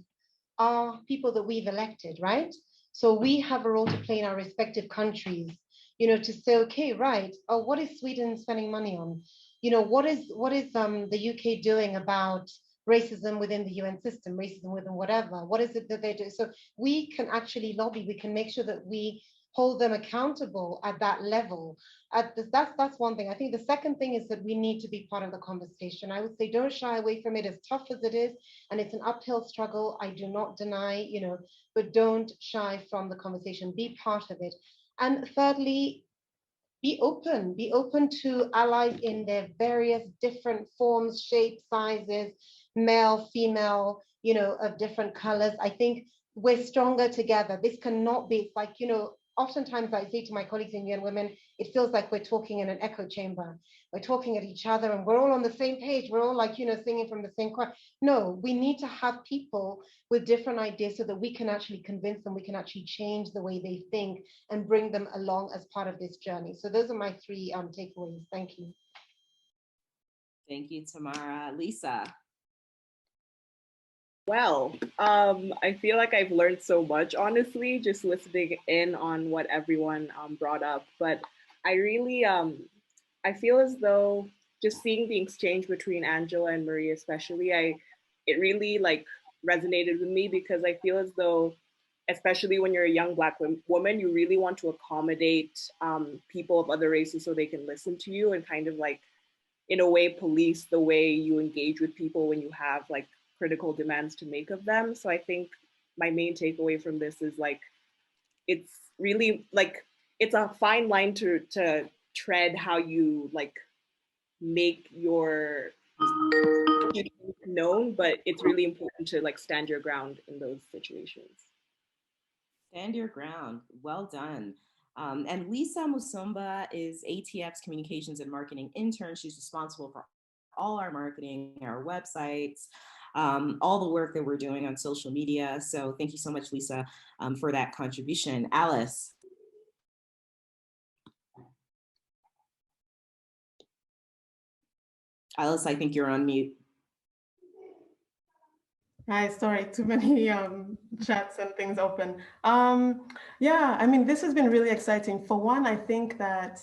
are people that we've elected, right? So we have a role to play in our respective countries, to say, okay, right, what is Sweden spending money on? What is the UK doing about racism within the UN system, racism within whatever? What is it that they do? So we can actually lobby, we can make sure that we hold them accountable at that level. That's one thing. I think the second thing is that we need to be part of the conversation. I would say don't shy away from it, as tough as it is, and it's an uphill struggle, I do not deny, but don't shy from the conversation, be part of it. And thirdly, be open to allies in their various different forms, shapes, sizes, male, female, of different colors. I think we're stronger together. This cannot be, it's like, you know, oftentimes I say to my colleagues in UN Women, it feels like we're talking in an echo chamber. We're talking at each other and we're all on the same page. We're all like, you know, singing from the same choir. No, we need to have people with different ideas so that we can actually convince them, we can actually change the way they think and bring them along as part of this journey. So those are my three takeaways. Thank you. Thank you, Tamara. Lisa. Well, I feel like I've learned so much, honestly, just listening in on what everyone brought up. But I really, I feel as though just seeing the exchange between Angela and Marie, especially, it really like resonated with me because I feel as though, especially when you're a young Black woman, you really want to accommodate people of other races so they can listen to you and kind of like, in a way, police the way you engage with people when you have like critical demands to make of them. So I think my main takeaway from this is like, it's really like, it's a fine line to tread how you like make your known, but it's really important to like stand your ground in those situations. Stand your ground. Well done. And Lisa Musomba is ATF's Communications and Marketing intern. She's responsible for all our marketing, our websites, all the work that we're doing on social media. So thank you so much, Lisa, for that contribution. Alice. Alice, I think you're on mute. Hi, sorry, too many chats and things open. Yeah, I mean, this has been really exciting. For one, I think that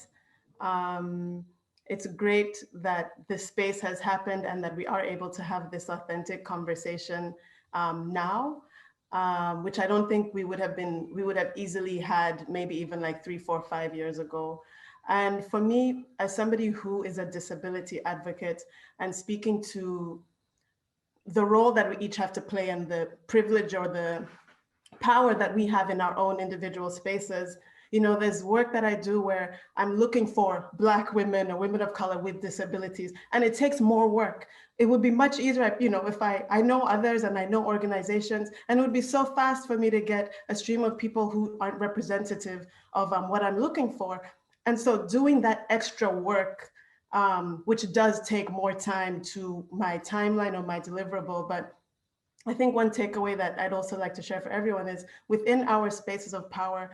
it's great that this space has happened and that we are able to have this authentic conversation now, which I don't think we would have easily had maybe even like 3, 4, 5 years ago. And for me, as somebody who is a disability advocate and speaking to the role that we each have to play and the privilege or the power that we have in our own individual spaces, you know, there's work that I do where I'm looking for Black women or women of color with disabilities, and it takes more work. It would be much easier, you know, if I know others and I know organizations, and it would be so fast for me to get a stream of people who aren't representative of what I'm looking for. And so doing that extra work, which does take more time to my timeline or my deliverable. But I think one takeaway that I'd also like to share for everyone is within our spaces of power,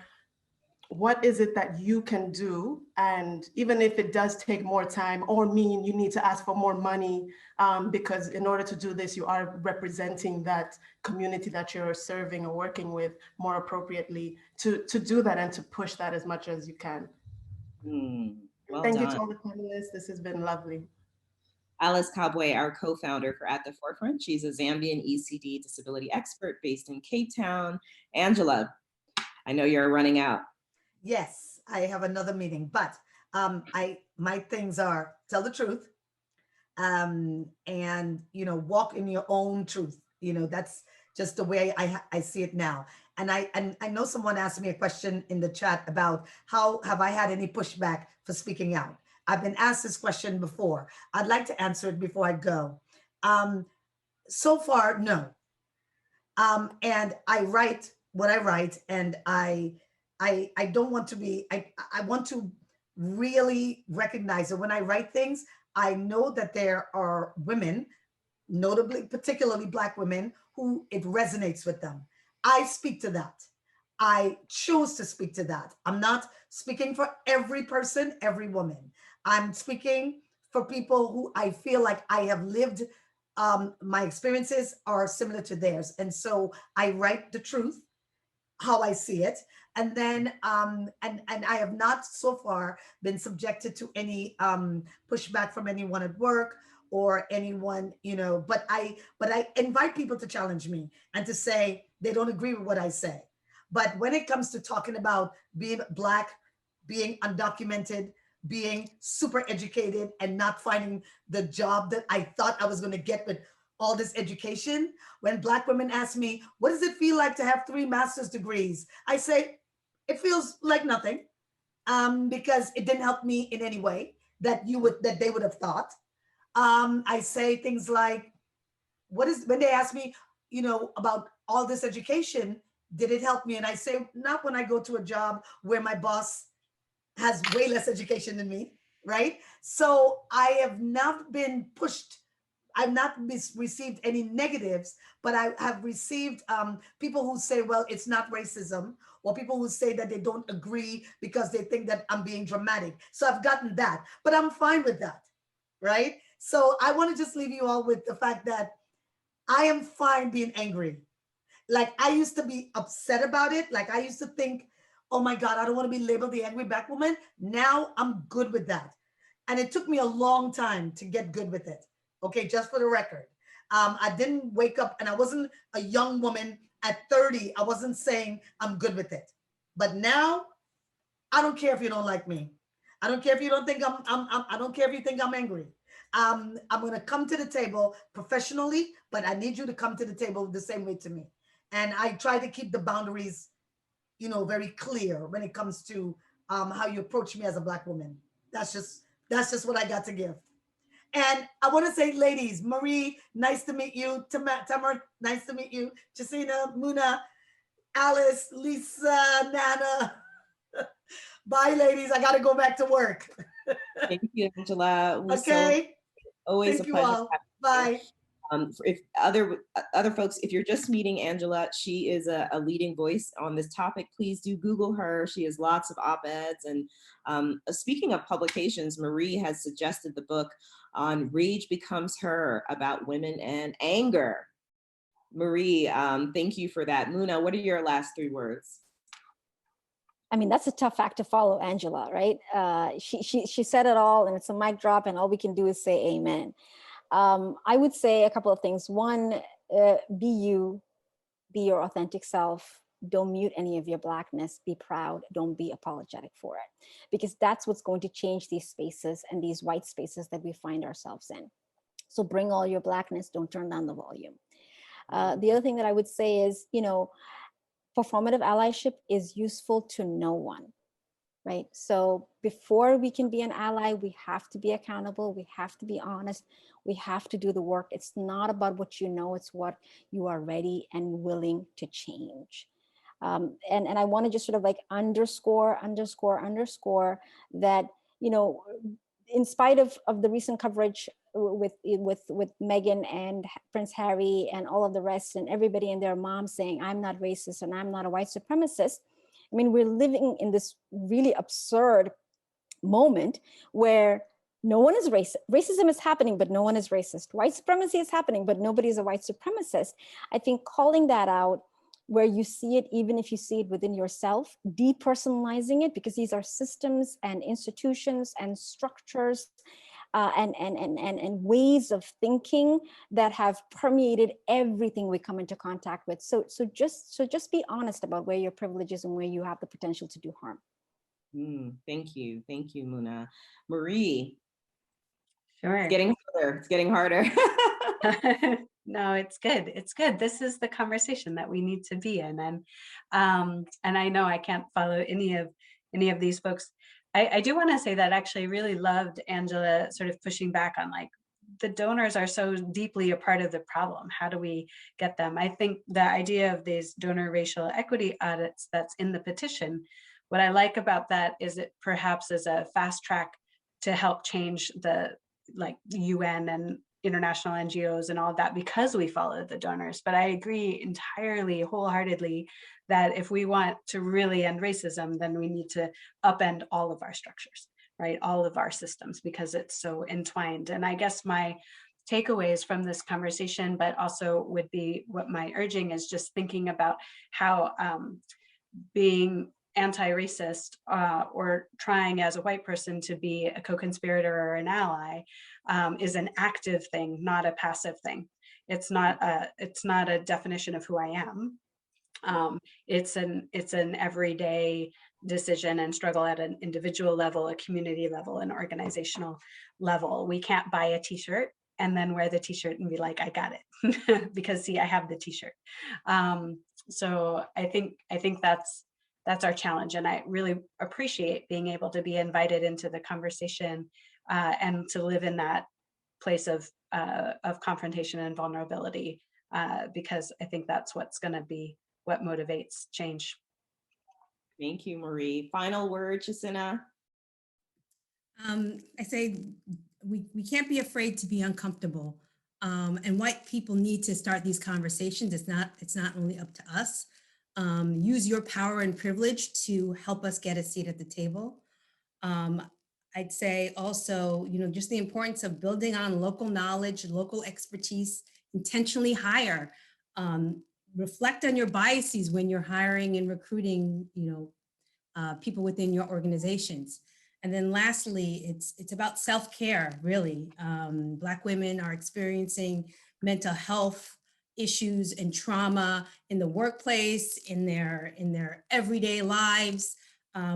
what is it that you can do? And even if it does take more time or mean you need to ask for more money, because in order to do this, you are representing that community that you're serving or working with more appropriately to do that and to push that as much as you can. Well Thank done. you to all the panelists. This has been lovely. Alice Kabwe, our co-founder for At the Forefront. She's a Zambian ECD disability expert based in Cape Town. Angela, I know you're running out. Yes, I have another meeting, but my things are tell the truth, and you know, walk in your own truth. You know, that's just the way I see it now. And I know someone asked me a question in the chat about how have I had any pushback for speaking out. I've been asked this question before. I'd like to answer it before I go. So far, no. And I write what I write, and I don't want to be, I want to really recognize that when I write things, I know that there are women, notably, particularly Black women, who it resonates with them. I speak to that. I choose to speak to that. I'm not speaking for every person, every woman. I'm speaking for people who I feel like I have lived, my experiences are similar to theirs. And so I write the truth, how I see it. And then, and I have not so far been subjected to any pushback from anyone at work or anyone, you know, but I invite people to challenge me and to say they don't agree with what I say. But when it comes to talking about being Black, being undocumented, being super educated and not finding the job that I thought I was going to get with all this education, when Black women ask me, what does it feel like to have 3 master's degrees? I say, it feels like nothing, because it didn't help me in any way that they would have thought. I say things like, when they ask me, you know, about all this education, Did it help me? And I say, not when I go to a job where my boss has way less education than me, right? So I have not been pushed. I've not received any negatives, but I have received people who say, well, it's not racism, or people who say that they don't agree because they think that I'm being dramatic. So I've gotten that, but I'm fine with that, right? So I want to just leave you all with the fact that I am fine being angry. Like, I used to be upset about it. Like, I used to think, oh my God, I don't want to be labeled the angry Black woman. Now I'm good with that. And it took me a long time to get good with it. Okay, just for the record. I didn't wake up, and I wasn't a young woman at 30. I wasn't saying I'm good with it. But now, I don't care if you don't like me. I don't care if you don't think I don't care if you think I'm angry. I'm going to come to the table professionally, but I need you to come to the table the same way to me. And I try to keep the boundaries, you know, very clear when it comes to how you approach me as a Black woman. That's just what I got to give. And I want to say, ladies, Marie, nice to meet you. Tamara, nice to meet you. Chisina, Muna, Alice, Lisa, Nana. Bye, ladies. I got to go back to work. Thank you, Angela. Okay. Always Thank a you pleasure. all. Bye. If other folks, if you're just meeting Angela, she is a leading voice on this topic. Please do Google her. She has lots of op-eds. And speaking of publications, Marie has suggested the book on Rage Becomes Her, about women and anger. Marie, thank you for that. Muna, what are your last 3 words? I mean, that's a tough act to follow, Angela, right? She said it all, and it's a mic drop, and all we can do is say amen. I would say a couple of things. One, be you, be your authentic self. Don't mute any of your Blackness. Be proud. Don't be apologetic for it, because that's what's going to change these spaces and these white spaces that we find ourselves in. So bring all your Blackness. Don't turn down the volume. The other thing that I would say is, you know, performative allyship is useful to no one, right? So before we can be an ally, we have to be accountable. We have to be honest. We have to do the work. It's not about what you know, it's what you are ready and willing to change. And I want to just sort of like underscore that, you know, in spite of the recent coverage with Meghan and Prince Harry and all of the rest, and everybody and their mom saying, I'm not racist and I'm not a white supremacist. I mean, we're living in this really absurd moment where no one is racist. Racism is happening, but no one is racist. White supremacy is happening, but nobody is a white supremacist. I think calling that out where you see it, even if you see it within yourself, depersonalizing it, because these are systems and institutions and structures and ways of thinking that have permeated everything we come into contact with. So just be honest about where your privilege is and where you have the potential to do harm. Thank you, Muna. Marie. Sure. It's getting harder. It's getting harder. No, it's good. It's good. This is the conversation that we need to be in. And I know I can't follow any of these folks. I do want to say that actually I really loved Angela sort of pushing back on, like, the donors are so deeply a part of the problem. How do we get them? I think the idea of these donor racial equity audits that's in the petition, what I like about that is it perhaps is a fast track to help change the UN and international NGOs and all of that, because we follow the donors. But I agree entirely, wholeheartedly, that if we want to really end racism, then we need to upend all of our structures, right? All of our systems, because it's so entwined. And I guess my takeaways from this conversation, but also would be what my urging is, just thinking about how being anti-racist or trying as a white person to be a co-conspirator or an ally is an active thing, not a passive thing. It's not a definition of who I am. It's an everyday decision and struggle at an individual level, a community level, an organizational level. We can't buy a t-shirt and then wear the t-shirt and be like, I got it, because see, I have the t-shirt. So I think that's our challenge. And I really appreciate being able to be invited into the conversation and to live in that place of confrontation and vulnerability, because I think that's what's going to be what motivates change. Thank you, Marie. Final word, Chisina. I say we can't be afraid to be uncomfortable. And white people need to start these conversations. It's not only up to us. Use your power and privilege to help us get a seat at the table. I'd say also, just the importance of building on local knowledge, local expertise, intentionally hire. Reflect on your biases when you're hiring and recruiting, people within your organizations. And then lastly, it's about self-care, really. Black women are experiencing mental health issues and trauma in the workplace, in their everyday lives.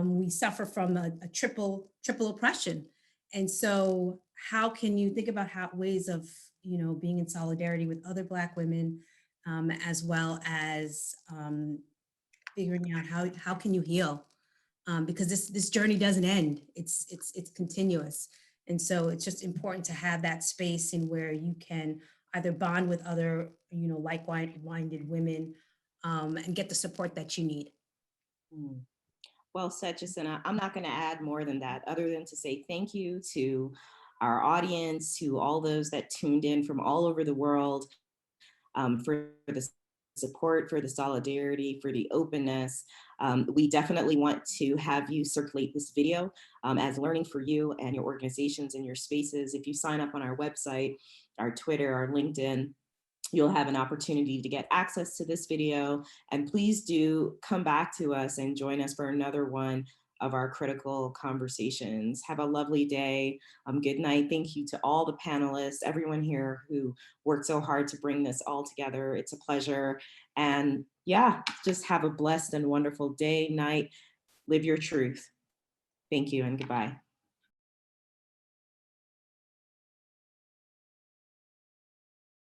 We suffer from a triple oppression. And so how can you think about ways of, being in solidarity with other Black women, as well as figuring out how can you heal? Because this journey doesn't end. It's continuous. And so it's just important to have that space in where you can either bond with other, like-minded women, and get the support that you need. Well said, Chisina. I'm not going to add more than that, other than to say thank you to our audience, to all those that tuned in from all over the world, for the support, for the solidarity, for the openness. We definitely want to have you circulate this video as learning for you and your organizations and your spaces. If you sign up on our website, our Twitter, our LinkedIn, you'll have an opportunity to get access to this video. And please do come back to us and join us for another one of our critical conversations. Have a lovely day. Good night. Thank you to all the panelists, everyone here who worked so hard to bring this all together. It's a pleasure. And yeah, just have a blessed and wonderful day, night. Live your truth. Thank you and goodbye.